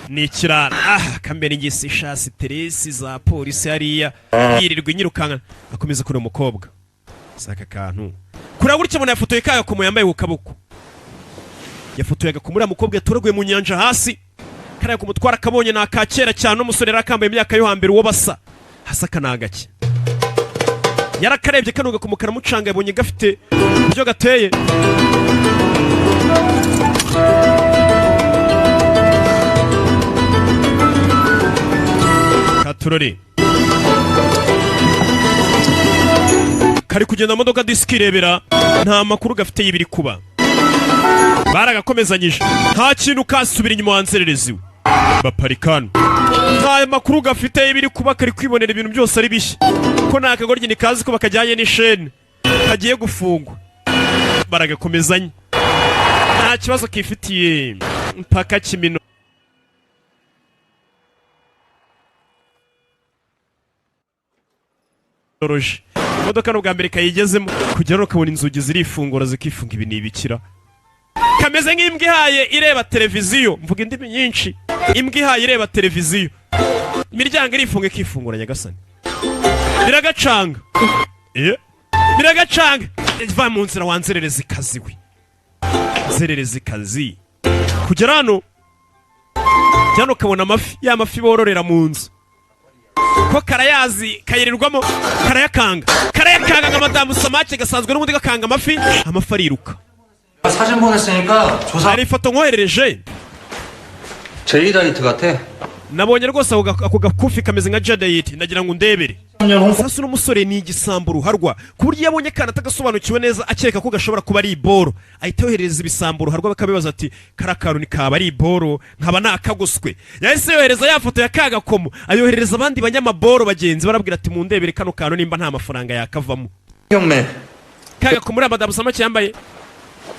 Ni ikirara kambere ingisi shasi teresi za polisi hariya yirirwa inyirukanka akomeza kuri umukobwa saka kantu kura gutya mona yafotoye kaga komo yambaye ku kaboko yafotoye agakomura mukobwa yatoraguye mu nyanja hasi karaye kumutwara kabonye na kakera cyane umusore rakambaye imyaka yo hambere uwo basa hasaka nagaki yarakarebye kanuga kumukara mucanga yabonye gafite byo gateye Katurori kari kugenda modoka diskirebera nta makuru gafite y'ibiri kuba baragakomezanyije nta kintu kasubira inyuma wanzerereziwe baparikano nta makuru gafite y'ibiri kuba kari kwibonera ibintu byose ari bishya ko nta kagoryi ni kazi ko bakajyanye n'isheni kagiye gufungwa baragakomezanya nta kibazo kifitiye mpaka kimino Oroje modoka no bwambere kayigezemo kugera ukabona inzugi zirifungura zikifunga ibi nibikira kameze nk'imbwa ihaye ireba televiziyo mvuga indimi nyinshi imbwa ihaye ireba televiziyo imiryango irifunga ikifungura nyagasani biragacanga biragacanga va mu nzira wanzerereza ikazi we zerereza ikazi kugera hano cyane ukabona amafi ya mafi bororera mu nzu ko karayazi kayirirwamo karayakanga nka madamu Somake gasanzwe n'ubundi gakanga amafi ariruka 사진 보냈으니까 조사. hari ifoto nkoherereje 제이다이트 같아. nabonye rwose ako gakufi kameze nka Jadeit ndagira ngo ndebere sasa n'umusore ni igisambo ruharwa ku buryo yabonye kana atagasobanukiwe neza akeka ko gashobora kuba ari iboro ahita yohereza ibisambo ruharwa bakabibaza ati karakaru ni kaba ari iboro nkaba nakagoswe yahise yohereza ya foto ya kagakomo ayohereza abandi banyamaboro bagenzi barabwira ati mu ndebere kano kantu nimba nta mafaranga yakavamo 형매. kagakomo muri madamu Somake yambaye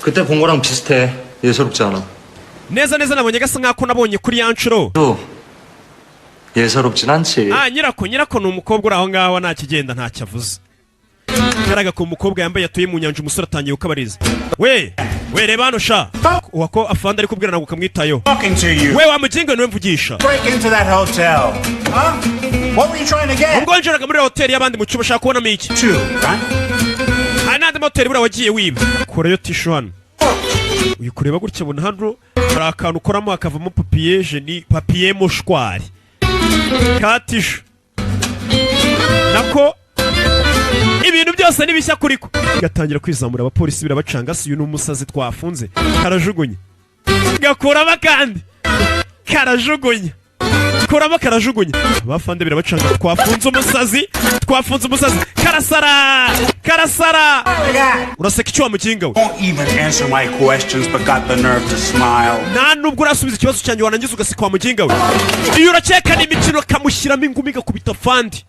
그때 본 거랑 비슷해. 예사롭지 않아. neza nabonye gasa nkako nabonye kuri ya nshuro 예사롭진 않지. nyirako ni umukobwa uri aho ngaho nta kigenda ntacyo avuze karaga ku mukobwa yambaye yatuye mu nyanja umusore atangiye gukabariza we reba hano sha wako afande ari kubwira ntabwo ukamwitayo we wamuginga niwe mvugisha ubwo njeraga muri hoteli y'abandi mu cyumba ushaka kubonamo iki hari n'andi mahoteli buriya wagiye wiba kurayo tishu hano uyu kureba gutya abona hano hari akantu ukoramo hakavamo papiye moshwari katishu nako ibintu byose nibishya kuri ko gatangira kwizamura abapolisi birabacanga si uyu ni umusazi twafunze karajugunye gakuramo kandi karajugunye kuramo karajugunye abafande birabacanga twafunze umusazi karasara uraseka icyo wamukinga we nta nubwo urasubiza ikibazo cyanjye wanangiza ugaseka wamukinga we iyo urakekana imikino kamushyiramo ingumi gakubita fandi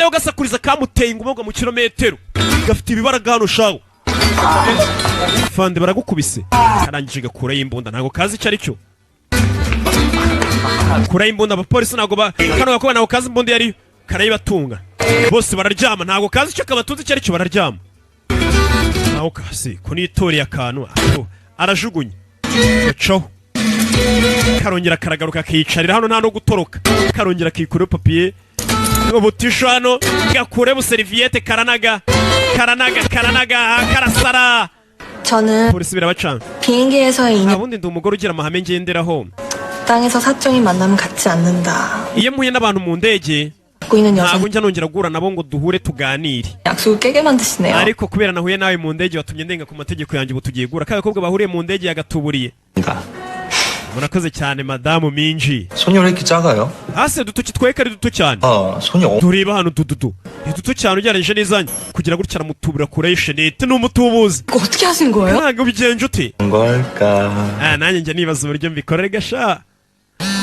we ugasakuriza kamuteye ingumi mu kilometero gafite ibibaraga hano shawo fandi baragukubise karangije gakuraho imbunda ntabwo kazi icyo ari cyo kuraho imbunda abapolisi ntabwo kano gakobwa ntabwo kazi imbunda yariyo karayibatunga bose bararyama ntabwo kazi icyo kabatunze icyo ari cyo bararyama naho kasi ko nitoreye akantu arajugunye gacaho karongera karagaruka akiyicarira hano nta no gutoroka karongera akikuraho papiye ubutisho hano gakure buseriviyete karanaga karasara 저는 polisi birabacanga 비행기에서의 인연 ubundi ndi umugore ugira amahame ngenderaho 땅에서 사적인 만남은 갖지 않는다. iyo mpuye n'abantu mu ndege 갖고 있는 여성 ntabwo njya nongera guhura nabo ngo duhure tuganire 약속을 깨게 만드시네요. ariko kubera nahuye nawe mu ndege watumye ndenga ku mategeko yanjye ubu tugiye guhura k'agakobwa bahuriye mu ndege yagatuburiye murakoze cyane madamu Minji 손이 왜 이렇게 작아요? hasi udutoki tweka ari duto cyane 손이 tureba hano dududu ni duto cyane ugereranyije n'izanyu kugira gutya aramutubura kure shenete n'umutubuzi 어떻게 하신 거예요? ntabwo bigenje ute 걸까? nanjye njya nibaza uburyo mbikorera gasha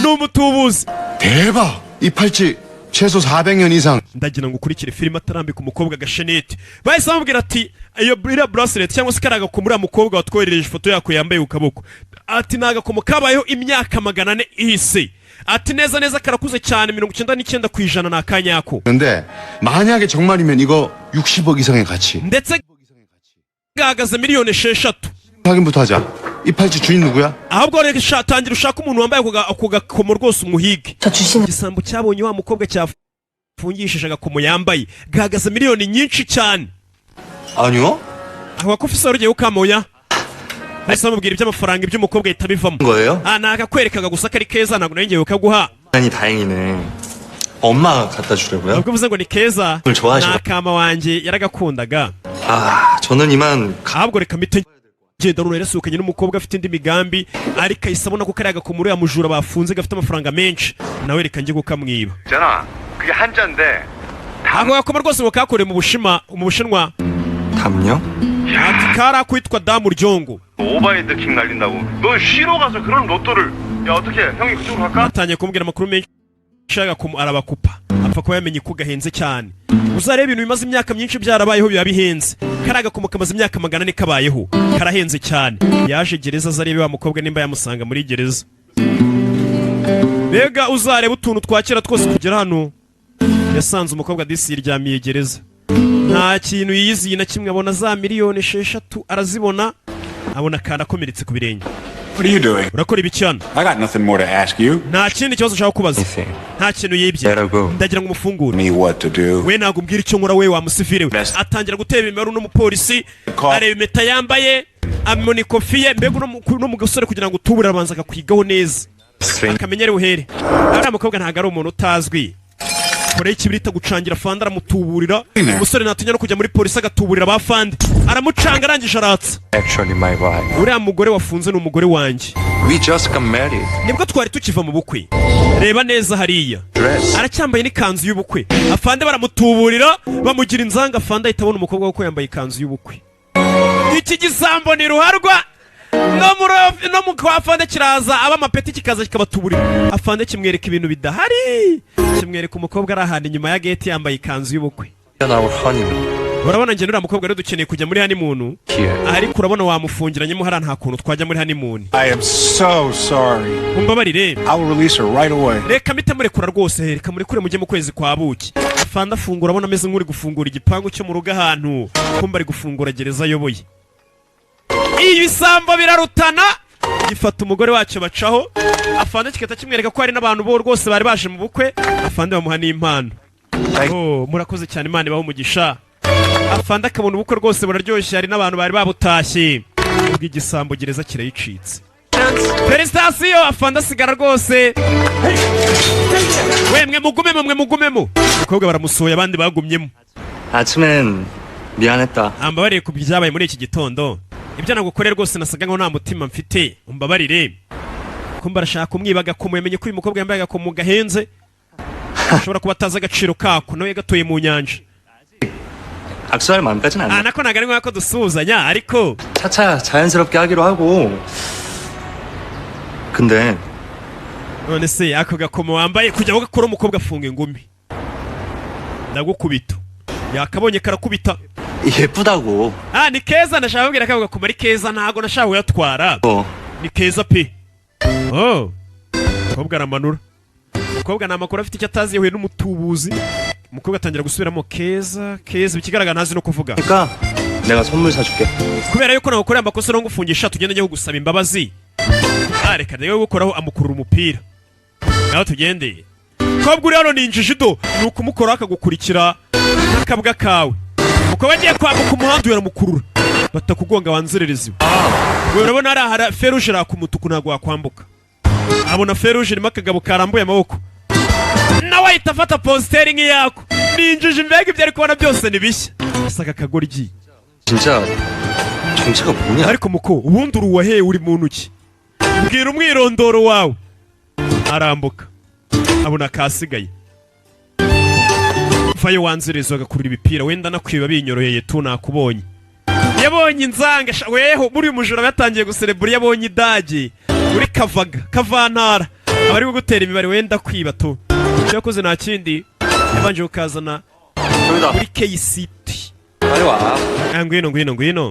n'umutubuzi 대박! 이 팔찌 최소 400년 이상. ndagira ngo ukurikire filime atarambika umukobwa gashenete bahise bamubwira ati iyo bracelet cyangwa se karaga ko muri mukobwa watwoherereje ifoto yako yambaye ku kaboko ati nagakomo kabayeho imyaka 400 ihise ati neza karakuze cyane 99% na kanyako 근데 만약에 정말이면 이거 60억 이상의 가치. ndetse gahagaze miliyoni 6 확인부터 하자. 이 팔찌 주인 누구야? ahubwo reka tangira ushaka umuntu wambaye ako gakomo rwose umuhige 저 주신 igisambo cyabonye wa mukobwa cyafungishije agakomo yambaye gahagaze miliyoni nyinshi cyane 아니요? aho akufisa rugiye ukamoya bahise bamubwira iby'amafaranga iby'umukobwa ahita bivamo 거예요? nakakwerekaga gusa kari keza ntabwo nari ngiye ukaguha 아니 다행이네. 엄마가 갖다 주려고요? ubwo uvuze ngo ni keza 그걸 좋아하시나? nakama wanjye yaragakundaga 저는 이만 ahubwo reka mpite genda runo yarasohokanye n'umukobwa afite indi migambi ariko ahise abona ko kariya gakomuro ya mujura bafunze gafite amafaranga menshi nawe reka njye kukamwiba 있잖아. 그게 한자인데 ako gakoma rwose ngo kakorewe mu bushinwa 담요? ati karakwitwa damu ryongo 오바헤드 킹 날린다고. 너 쉬러 가서 그런 로또를 야 어떻게 형이 그쪽으로 갈까? batangiye kumubwira amakuru menshi agakomo arabakupa apfa kuba yamenye ko gahenze cyane uzareba ibintu bimaze imyaka myinshi byarabayeho biba bihenze kariya gakomo kamaze imyaka 400 kabayeho karahenze cyane yaje gereza azarebe wa mukobwa nimba yamusanga muri gereza mbega uzareba utuntu twakira twose kugera hano yasanze umukobwa disi yiryamiye gereza nta kintu yiyiziye na kimwe abona za miliyoni 6 arazibona abona kandi akomeretse ku birenge What are you doing? urakora ibiki hano I got nothing more to ask you. nta kindi kibazo ushaka kubaza nta kintu yibye Yarago. ndagira ngo umufungure Me what to do? we ntabwo umbwira icyo nkora we wa musivire we Best. atangira gutera imimeru n'umupolisi areba impeta yambaye amona ikofi ye mbega uno mu gasore kugira ngo utubure arabanza akakwigaho neza akamenyere uhere ariya mukobwa ntabwo ari umuntu utazwi kore ikibirita gucangira fanda aramutuburira umusore ntatinya no kujya muri polisi agatuburira ba fanda aramucanga arangije aratsa Actually my wife. uriya mugore wafunze ni umugore wanjye We just got married. nibwo twari tukiva mu bukwe reba neza hariya Dress. aracyambaye n'ikanzu y'ubukwe afande baramutuburira bamugira inzanga afande ahita abona umukobwa we ko yambaye ikanzu y'ubukwe iki gisambo ni ruharwa no mu kwa afande kiraza aba amapeti kikaza kikabatuburira afande kimwereka ibintu bidahari kimwereka umukobwa ari ahantu inyuma ya gate yambaye ikanzu y'ubukwe On our honeymoon. urabona njye nuriya mukobwa rero dukeneye kujya muri honeymoon Here. ariko urabona wamufungiranyemo hariya nta kuntu twajya muri honeymoon I am so sorry. umbabarire I will release her right away. reka mpite murekura rwose reka murekure mujye mu kwezi kwa buki afande afungura abona ameze nk'uri gufungura igipangu cyo mu rugo ahantu kumba ari gufungura gereza ayoboye ibisambo birarutana gifata umugore wacyo bacaho afande kigahita kimwereka ko hari n'abantu bo rwose bari baje mu bukwe afande bamuha n'impano murakoze cyane imana ibaho umugisha afande akabona ubukwe rwose buraryoshye hari n'abantu bari babutashye ubwo igisambo gereza kirayicitse felicitasiyo afande asigara rwose mwe mugumemo umukobwa baramusohoye abandi bagumyemo 아침엔 미안했다. ambabariye ku byabaye muri iki gitondo. Ibyo nagukorera rwose nasaga nkaho nta mutima mfite. Umbabarire. Ko mbarashaka kumwibaga ko mumenye ko uyu mukobwa yambaye agakomo gahenze. Ashobora kuba atazi agaciro kako nawe gatoye mu nyanja. 악수할 마음까지는 안 돼. nako nagarin ko dusuzanya ariko 차차 자연스럽게 하기로 하고. 근데 none se ako gakomo wambaye kujya gukora umukobwa afunga ingumi. Ndagukubita. Yakabonye karakubita. 예쁘다고. Ni keza nashaka kubwira ko gakomo ari keza ntago nashaka kuyatwara. Ni keza pe. Mukobwa aramanura. Mukobwa na makuru afite icyo atazi yewe n'umutubuzi. Mukobwa atangira gusubiramo keza bikigaragara ntazi no kuvuga. 그러니까 내가 선물 사줄게. Kubera yuko nagukorera amakosa no ngufungisha tugende njye kugusaba imbabazi. Reka rero gukoraho amukurura umupira. Naho tugende. Kobwa uri hano ninjije do nuko umukora akagukurikira akabwa kawe. Mukobwa agiye kwambuka umuhanda yaramukurura. Batakugonga wanzererezi. Wewe urabona ari feruje ra kumutuku nago wakwambuka. Abona feruje irimo akagabo karambuye amaboko. Nawe ahita afata postering yako. Ninjije mbega ibyo ari kubona byose ni bishya. Asaka kagoryi. 진짜 정체가 뭐냐? Ariko muko ubundi uruwahe uri mu ntuki. Mbwira umwirondoro wawe. Arambuka. Abona kasigaye. Vayo wanzereza agakurura ibipira wenda nakwiba binyoroheye tu nakubonye. Yabonye inzanga weho muri uyu mujura batangiye guserebura yabonye idage. Uri kavantara. Abari gutera imibare wenda kwiba tu. Cyakoze nta kindi yabanje ukazana muri KCT. 빨리 와. ngwino.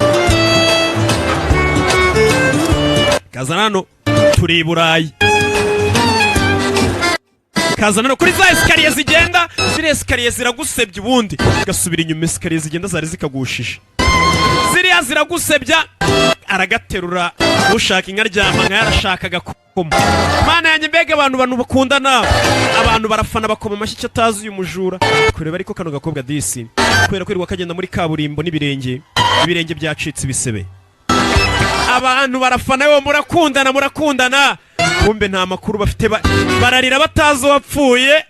Kazana hano turi Burayi. Kazana hano kuri za esikariye zigenda, ziri esikariye ziragusebya ubundi. Gasubira inyuma esikariye zigenda zari zikagushije. Ziriya ziragusebya aragaterura ushaka inka ryama nka yarashakaga koma. Mana yanjye mbega abantu bakundana. Abantu barafana bakoma amashyi atazi uyu mujura. Kureba ariko kano gakobwa disi. Kubera ko kagenda muri kaburimbo n'ibirenge byacitse ibisebe. Abantu barafana yo murakundana. Kumbe nta makuru bafite bararira batazi wapfuye.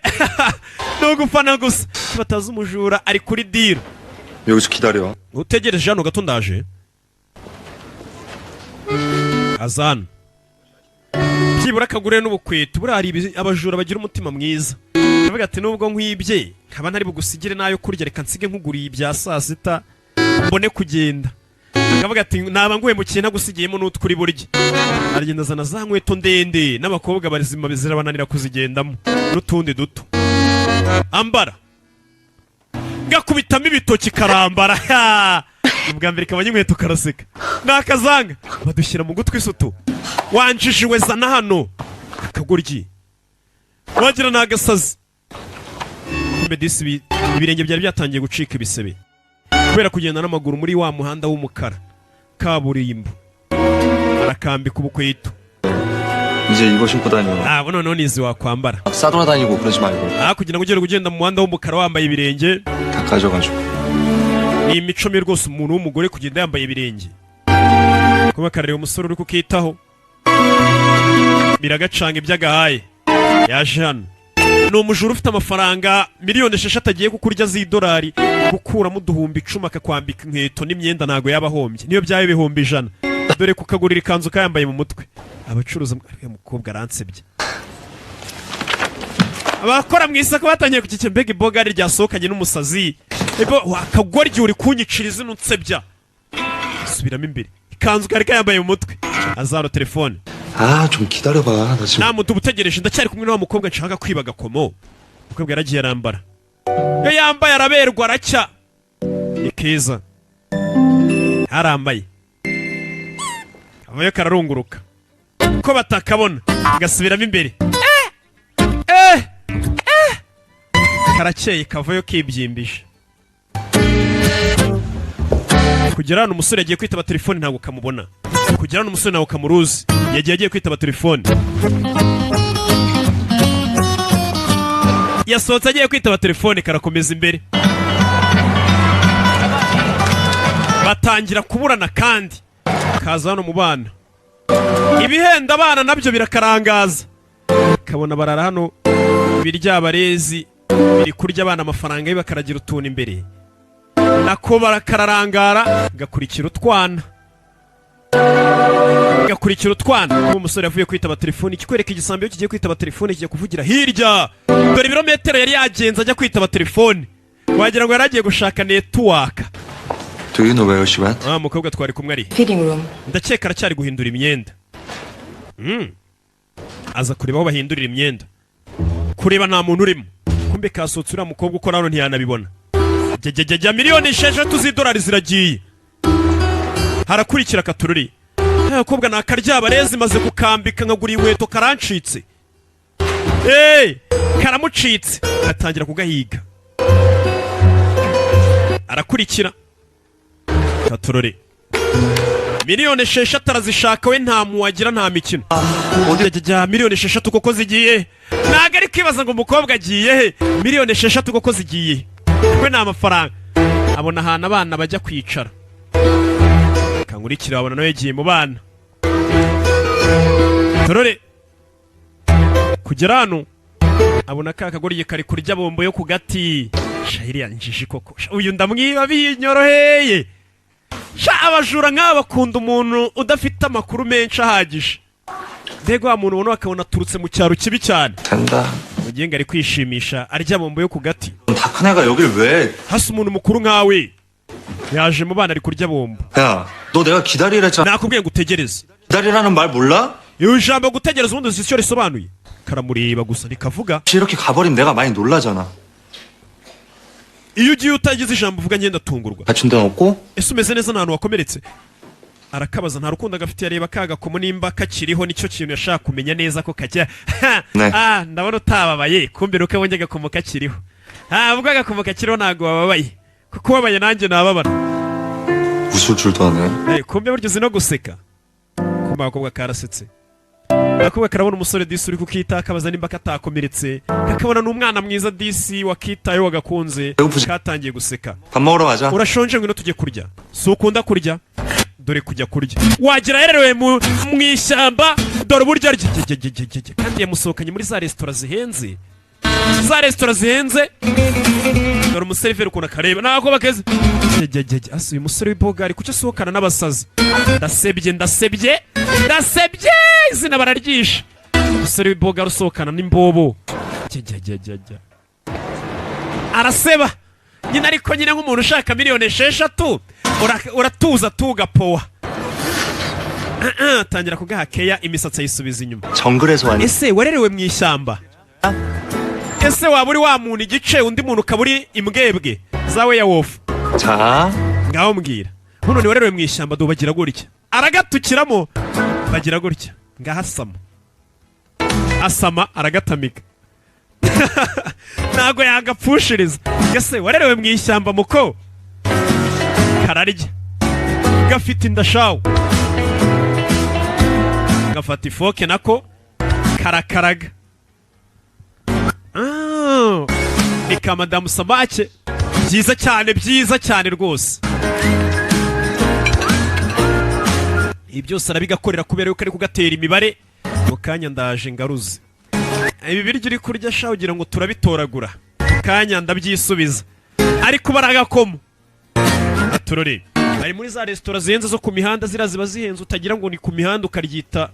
No gufana gusa. Batazi umujura ari kuri diro. 여기서 기다려. Utegereje hano gato ndaje. Azan. Byibura kagure n'ubukweto burari abajura bagira umutima mwiza. Ndavuga ati nubwo nkwibye nkaba ntari bugusigire nayo kurya reka nsige nkuguriye ibya saa sita mbone kugenda. Akavuga ati naba nguye mu kintu nagusigiyemo n'utwuri burya. Aragenda zana za nkweto ndende n'abakobwa barizima bizirabananira kuzigendamo n'utundi duto. Ambara. Gakubitamo ibitoki karambara. Ubwa mbere kabanye inkweto karaseka. Nakazanga badushyira mu gutwi isutu. Wanjishiwe zana hano. Kagoryi. Wagira nagasazi. Medisi ibirenge byari byatangiye gucika ibisebe. Kubera kugenda n'amaguru muri wa muhanda w'umukara. Kaburimbo. Arakambika ubukweto. 이제 이거 신고 다녀. noneho nizi wakwambara. 싸돌아다니고 그러지 말고. Kugira ngo ugere kugenda mu muhanda w'umukara wambaye ibirenge. 다 가져가지고. Ni imico mi rwose umuntu w'umugore kugenda yambaye ibirenge. Kuba karere umusore uri kukitaho. Biragacanga iby'agahaye. Yaje hano. Ni umujura ufite amafaranga miliyoni 6 agiye kukurya z'idolari gukuramo uduhumbi 10 akakwambika inkweto n'imyenda nago yabahombye. Niyo byaye ibihumbi 100. Dore kukagurira ikanzu kayambaye mu mutwe. Abacuruza mukobwa aransebye. Abakora mu isako batangiye kukike mbega iboga ari ryasohokanye n'umusazi. Ebo wakagoryi uri kunyiciriza nunsebya. Subiramo imbere. Ikanzu kari kayambaye mu mutwe. Azaro telefone. 좀 기다려봐. 나 지금. Namuntu ubutegereje ndacyari kumwe n'uwo mukobwa nshaka kwiba gakomo. Mukobwa yaragiye arambara. Yo yambaye araberwa aracya. Ikeza. Arambaye. Avayo kararunguruka. Ko batakabona gasubiramo imbere. Karakeye kavayo kibyimbisha. Kugera hano umusore yagiye kwitaba telefone ntabwo kamubona. Kugera hano umusore nawe kamuruzi. Yagiye kwitaba telefone. Yasohotse agiye kwitaba telefone karakomeza imbere. Batangira kuburana kandi. Kaza hano mu bana. Ibihenda abana nabyo birakarangaza. Kabona barara hano birya barezi biri kurya abana amafaranga y'ibakaragira utuntu imbere. nako barakararangara gakurikira utwana uwo musore yavuye kwitaba telefoni. Ikikwereka igisambo iyo kigiye kwitaba telefoni kigiye kuvugira hirya. Dore ibirometero yari yagenze ajya kwitaba telefoni, wagira ngo yari agiye gushaka network. Do you know where she went? Mukobwa twari kumwe ari Fitting room. ndakeka aracyari guhindura imyenda. Aza kureba aho bahindurira imyenda, kureba nta muntu urimo. Kumbe kasotse uriya mukobwa ukora hano ntiyanabibona. Jya miliyoni 6 z'idolari ziragiye. Harakurikira katururi. Mukobwa nakaryaba rezi maze gukambika nkagura inkweto karancitse. Karamucitse. Atangira kugahiga. Arakurikira katururi. Miliyoni 6 arazishaka we nta muwagira nta mikino. Jya miliyoni 6 koko zigiye. Naga ari kwibaza ngo umukobwa agiye he? Miliyoni 6 koko zigiye. We nta mafaranga. Abona ahantu abana bajya kwicara. Kangurikira abona nawe yagiye mu bana. Torore. Kugera hano abona ka kagoriye kari kurya bombo yo ku gati. Shahiri yanjije koko. Uyu ndamwiba binyoroheye. Abajura nk'aba bakunda umuntu udafite amakuru menshi ahagije. Mbega wa muntu ubona bakabona aturutse mu cyaro kibi cyane. Mugenga ari kwishimisha arya bombo yo ku gati. 다큰애가 여길 왜? Hasi umuntu mukuru nkawe yaje mu bana ari kurya bombo. 야, 너 내가 기다리랬잖아. Nakubwiye ngo utegereze. 기다리라는 말 몰라? Iyo ijambo gutegereza ubundi uzi icyo risobanuye. Karamureba gusa rikavuga. 이렇게 가버리면 내가 많이 놀라잖아. Iyo ugiye utagize ijambo uvuga ngenda tungurwa. 다친 데는 없고? Ese umeze neza nta hantu wakomeretse? Arakabaza nta rukundo agafite yareba kaga komo nimba kakiriho nicyo kintu yashaka kumenya neza ko kajya. Ndabona utababaye kumbe ruke wongeye gakomo kakiriho. Ubwo agakomo kakiriho ntago wababaye. Kuko wabaye nanjye nababara. 웃을 줄도 아네. Kumbe buryo uzi no guseka. Kumbe akobwa karasetse. Akobwa karabona umusore disi uri kukita akabaza nimba katakomeretse. Kakabona n'umwana mwiza disi wakitayo wagakunze. Katangiye guseka. 밥 먹으러 가자. Urashonje ngwino tujye kurya. Si ukunda kurya? Dore kujya kurya. Wagira yerewe mu ishyamba dore burya arya. Kandi yamusohokanye muri za restaurant zihenze. Dore umuseriveri ukuntu akareba nako bakeze. Asa uyu musore w'ibogari kucyo asohokana n'abasazi. Ndasebye izina bararyisha. Umusore w'ibogari usohokana n'imbobo. Araseba nyine ariko nyine nk'umuntu ushaka miliyoni 6 uratuza tugapowa. Tangira kugaha keya imisatsi ayisubiza inyuma. 정글에서 왔니? Ese warerewe mu ishyamba? Ese waba uri wa muntu igice undi muntu ukaburi imbwebwe zawe ya wofu? 자. Ngaho mbwira. None warerewe mu ishyamba dubagira gutya. Aragatukiramo bagira gutya. Ngahasama. Asama aragatamika. Nago yagapfushiriza. Ese warerewe mu ishyamba muko? Kararya. Gafite indashawo. Gafata ifoke nako karakaraga. Ni ka Madamu Samake. Byiza cyane rwose. Ibi byose arabigakorera kubera yuko ari kugatera imibare. Mu kanya ndaje ngaruze. Ibi biryo uri kurya sha ugira ngo turabitoragura. Mu kanya ndabyisubiza. Ariko baragakomo. Aturore. Bari muri za restaurant zihenze zo ku mihanda ziba zihenze utagira ngo ni ku mihanda ukaryita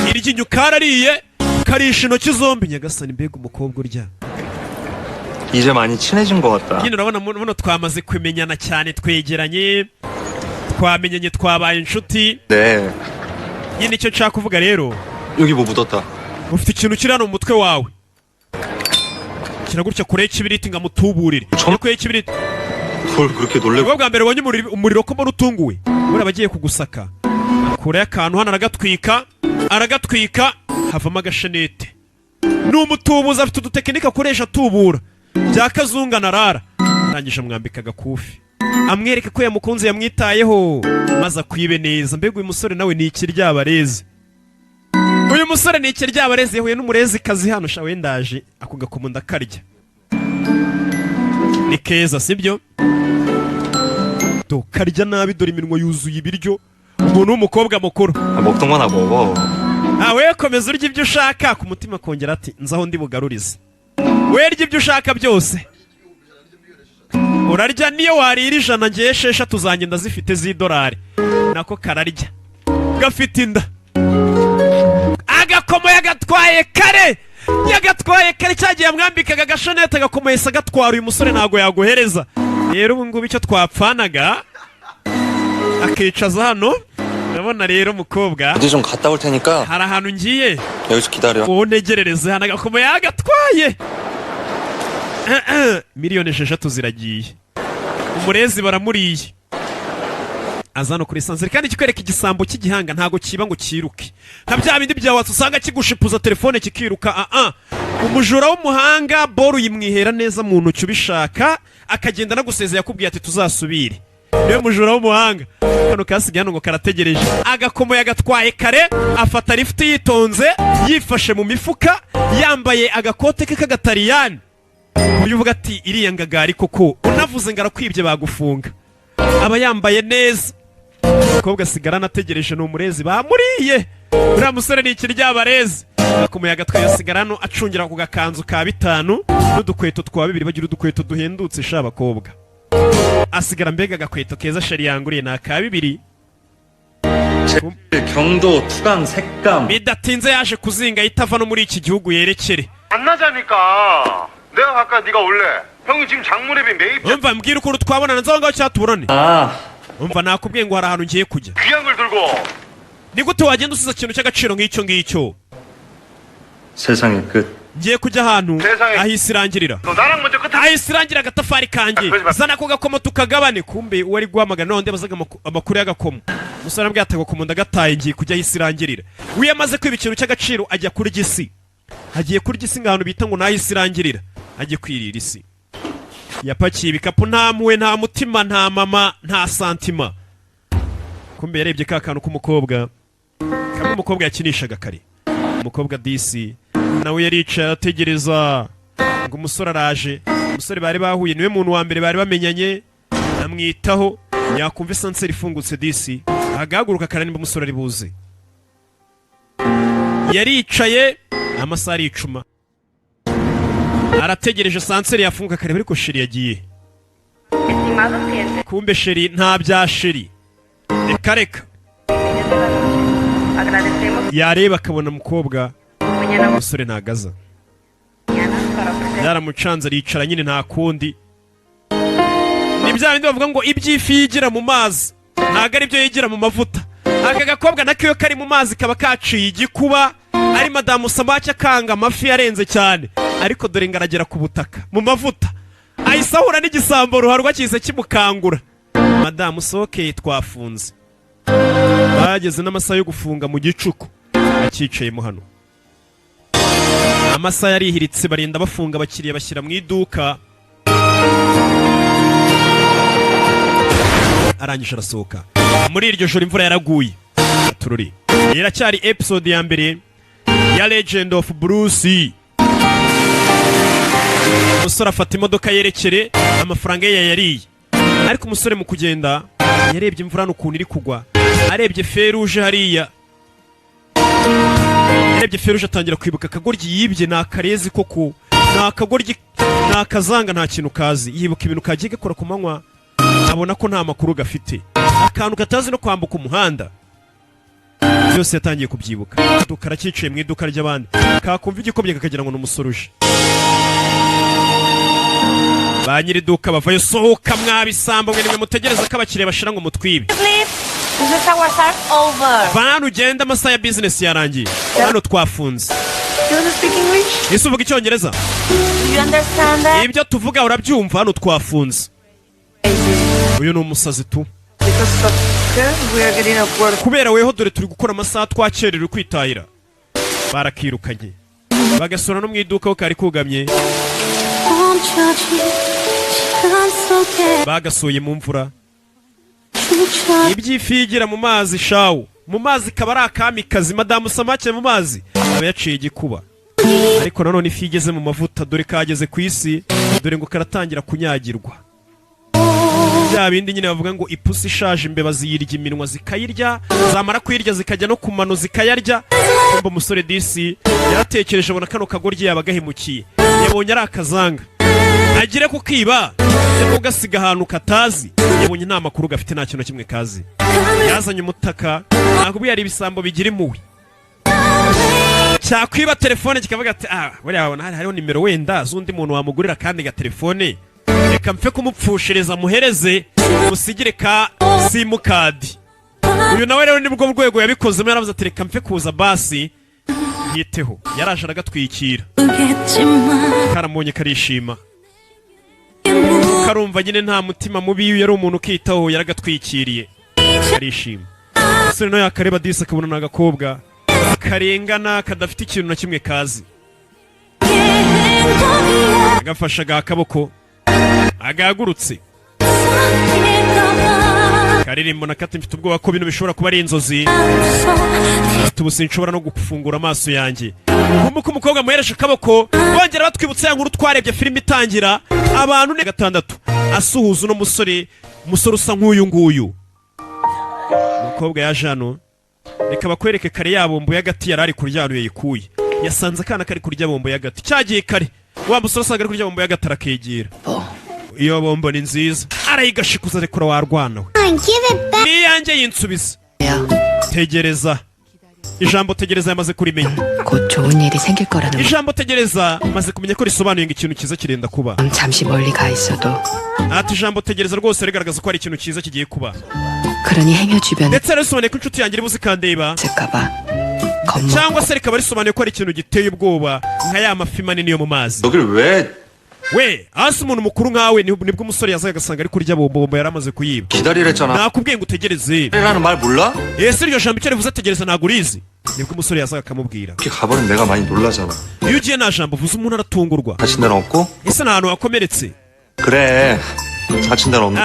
iryinyo karariye karisha intoki zombi. Nyagasani mbega umukobwa urya. 이제 많이 친해진 것 같다. Nyine urabona muno twamaze kumenyana cyane twegeranye. Twamenyanye twabaye inshuti. 네. Nyine icyo nshaka kuvuga rero. 여기 뭐 묻었다. Ufite ikintu kiri hano mu mutwe wawe. Kiragurya kure y'ikibiriti ngamutuburire. Kure y'ikibiriti. 뭘 그렇게 놀래고? Ubwo bwa mbere wonye umuriro ko mbona utunguwe. Muri abagiye kugusaka. Kure y'akantu hano aragatwika havamo agashenete. N'umutubuza afite udutekinika akoresha atubura. Bya kazunga narara. Arangije amwambika agakufi. Amwereka ko yamukunze yamwitayeho maze akwibe neza. Mbega uyu musore nawe ni ikiryabareze. Uyu musore ni ikiryabareze yahuye n'umurezi kazi hano sha wendaje ako gakomo ndakarya. Ni keza sibyo? Karya nabi dore iminwa yuzuye ibiryo. Umuntu w'umukobwa mukuru. 먹던 거나 먹어. We komeza urya ibyo ushaka ku mutima kongera ati nzaho ndi bugarurize. We rya ibyo ushaka byose. urarya niyo warira 100 ngiye 6 tuzangenda zifite z'idolari nako kararya gafite inda agakomo yagatwaye kare cyagiye amwambikaga agashonete agakomoye se agatwara uyu musore ntago yaguhereza rero ubu ngubu icyo twapfanaga akicaza hano ndabona rero mukobwa 어디 좀 갔다 올 테니까 hari ahantu ngiye 여기서 기다려. untegerereze hano agakomo yagatwaye miliyoni 6 ziragiye umurezi baramuriye azano kuri sanzeri kandi kikwereka igisambo cy'igihanga ntago kiba ngo kiruke nka bya bindi bya watsi usanga kigushipuza telefone kikiruka umujura w'umuhanga boru yimwihera neza mu ntoki ubishaka akagenda nagusezeye yakubwiye ati tuzasubire niwe mujura w'umuhanga kano kasigaye hano ngo karategereje agakomo yagatwaye kare afata lift yitonze yifashe mu mifuka yambaye agakote ke k'agatariyani uyu uvuga ati iriya ngagari koko unavuze ngo arakwibye bagufunga aba yambaye neza umukobwa asigara anategereje n'umurezi bamuriye uriya musore ni ikiryabarezi agakomo yagatwaye asigara hano acungira ku gakanzu ka 5 n'udukweto twa 2 bagira udukweto duhendutse sha abakobwa asigara mbega agakweto keza sheri yanguriye na ka 2 경도 투강 색감 bidatinze yaje kuzinga itava no muri iki gihugu yerekere 만나자니까. 내가 갈까 네가 올래? 형이 지금 장무랩이 매입. umva mbwira ukuntu twabonana nzaho ngaho cyatuburane umva nakubwiye ngo hari ahantu ngiye kujya 귀한 걸 들고. ni gute wagenda usiza ikintu cy'agaciro ngicyo 세상의 끝. ngiye kujya ahantu 세상에. ahise irangirira 너 나랑 먼저 끝에. ahise irangira agatafari kanjye zana ako gakomo tukagabane kumbe uwari guhamagara none bazaga amakuru y'agakomo musore ambwiye ati agakomo ndagataye ngiye kujya ahise irangirira wiyamaze kwiba ikintu cy'agaciro ajya kuri gisi agiye kuri gisi ngahantu bita ngo nahise irangirira agiye kwirira isi yapakiye ibikapu nta muwe nta mutima nta mama nta santima kumbe yarebye ka kantu k'umukobwa kamwe umukobwa yakinishaga kare umukobwa disi nawe yaricaye ategereza ngo umusore araje umusore bari bahuye niwe muntu wa mbere bari bamenyanye amwitaho yakumva esanseri ifungutse disi agahaguruka kare nimba umusore ari buze yaricaye amasaha aricuma arategereje sanseri yafunguka kare ariko sheri yagiye kumbe sheri nta bya sheri reka yareba akabona umukobwa umusore ntagaza yaramucanze aricara nyine nta kundi ni bya bindi bavuga ngo iby'ifi yigira mu mazi ntabwo ari byo yigira mu mavuta aka gakobwa nako iyo kari mu mazi kaba kaciye igikuba ari madamu samaki akanga amafi yarenze cyane ariko dore ngaragera ku butaka mu mavuta ahise ahura n'igisambo ruharwa kise kimukangura madamu soke twafunze bageze n'amasaha yo gufunga mu gicuku akicayemo hano amasaha yarihiritse barinda bafunga abakiriya bashyira mu iduka arangije arasohoka muri iryo joro imvura yaraguye tururi iracyari episode ya mbere ya Legend of Bruce umusore afata imodoka yerekere amafaranga ye yariye ariko umusore mu kugenda yarebye imvura n'ukuntu iri kugwa arebye feruje hariya yarebye feruje atangira kwibuka akagoryi yibye ni akarezi koko ni akagoryi ni akazanga nta kintu kazi yibuka ibintu kagiye gakora ku manywa abona ko nta makuru gafite akantu katazi no kwambuka umuhanda byose yatangiye kubyibuka iduka arakicaye mu iduka ry'abandi kakumva igikobye kakagira ngo ni umusore uje ba nyiri iduka bavayo sohoka mwabisambo mwe nimwe mutegereza ko abakiriya bashira ngo mutwibe hano ugenda amasaha ya business yarangiye hano twafunze ese uvuga icyongereza ibyo tuvuga urabyumva hano twafunze uyu ni umusazi tu kubera weho dore turi gukora amasaha twakererewe kwitahira barakirukanye bagasura no mu iduka ho kari kugamye bagasuye mu mvura ibyifi yigira mu mazi shawu mu mazi kaba ari akamikazi madamu samake mu mazi aba yaciye igikuba ariko nanone ifi igeze mu mavuta dore kageze ku isi dore ngo karatangira kunyagirwa bya bindi nyine bavuga ngo ipusi ishaje imbeba ziyirya iminwa zikayirya zamara kuyirya zikajya no ku mano zikayarya kumva umusore disi yaratekereje abona kano kagoryi yaba gahemukiye yabonye ari akazanga agire ku kiba cyangwa gasiga ahantu katazi, yabonye nta makuru gafite, nta kintu kimwe kazi. Yazanye umutaka, ntabwo yari ibisambo bigira impuhwe. Cyakwiba telefone kikavuga ati buriya wabona hariho nimero wenda z'undi muntu wamugurira kandi ga telefone, reka mpfe kumupfushiriza muhereze musigire ka simukadi. Uyu nawe rero nibwo rwego yabikozemo, yaravuze ati reka mpfe kuza basi yiteho. Yaraje aragatwikira, karamubonye karishima, karumva nyine nta mutima mubi, yari umuntu ukitaho, yaragatwikiriye karishima. Ese no yakareba disi akabona n'agakobwa karengana kadafite ikintu na kimwe kazi, agafashaga akaboko agahagurutse, karirimbo na kati, mfite ubwoba ko bino bishobora kuba ari inzozi, ubu sinshobora no gufungura amaso yanjye. Umuko umukobwa muhereje akaboko, bongera batwibutsa ya nkuru twarebye filime itangira, abantu ne gatandatu asuhuza uno musore usa nk'uyu nguyu. Umukobwa yaje hano, reka bakwereke kare ya bombo y'agati yari ari kurya hano yayikuye. Yasanze akana kari kurya bombo y'agati, cyagiye kare wa musore asanga ari kurya bombo y'agati arakegera. Iyo bombo ni nziza, arayigashikuza rekura warwana we. Ni yanjye yinsubiza. Tegereza. Ijambo tegereza yamaze kurimenya. 곧 좋은 일이 생길 거라는 ijambo tegereza maze kumenya ko risobanuye ngo ikintu cyiza kirenda kuba. 잠시 멀리 가 있어도 ati ijambo tegereza rwose rigaragaza ko ari ikintu cyiza kigiye kuba. 그러니 행여 주변에 ndetse risobanuye ko inshuti yanjye iribuze kandeba cyangwa se rikaba risobanuye ko ari ikintu giteye ubwoba nka ya mafi manini yo mu mazi. we hasi umuntu mukuru nkawe nibwo umusore yazaga agasanga ari kurya bombo yaramaze kuyiba. nakubwiye ngo utegereze. ese iryo jambo icyo rivuze tegereza ntabwo urizi? nibwo umusore yazaga akamubwira. iyo ugiye nta jambo uvuze umuntu aratungurwa. ese nta hantu wakomeretse?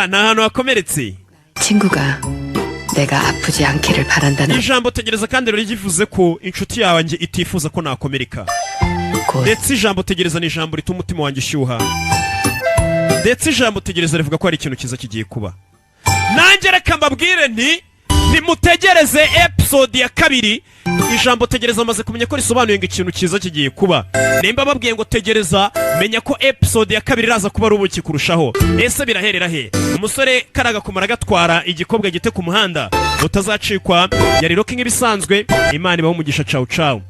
nta hantu wakomeretse. 친구가 내가 아프지 않기를 바란다는 ijambo tegereza kandi rero rivuze ko inshuti yawe itifuza ko nakomereka. ndetse ijambo tegereza ni ijambo rituma umutima wanjye ushyuha. ndetse ijambo tegereza rivuga ko hari ikintu cyiza kigiye kuba. nanjye reka mbabwire nti nimutegereze episode ya 2. ijambo tegereza amaze kumenya ko risobanuye ngo ikintu cyiza kigiye kuba. nimba babwiye ngo tegereza, menya ko episode ya 2 iraza kuba ari ubuki kurushaho. ese biraherera he? umusore karaga kumara gatwara igikobwa gite ku muhanda utazacikwa. yari rocking ibisanzwe. Imana ibaho umugisha. Ciao ciao.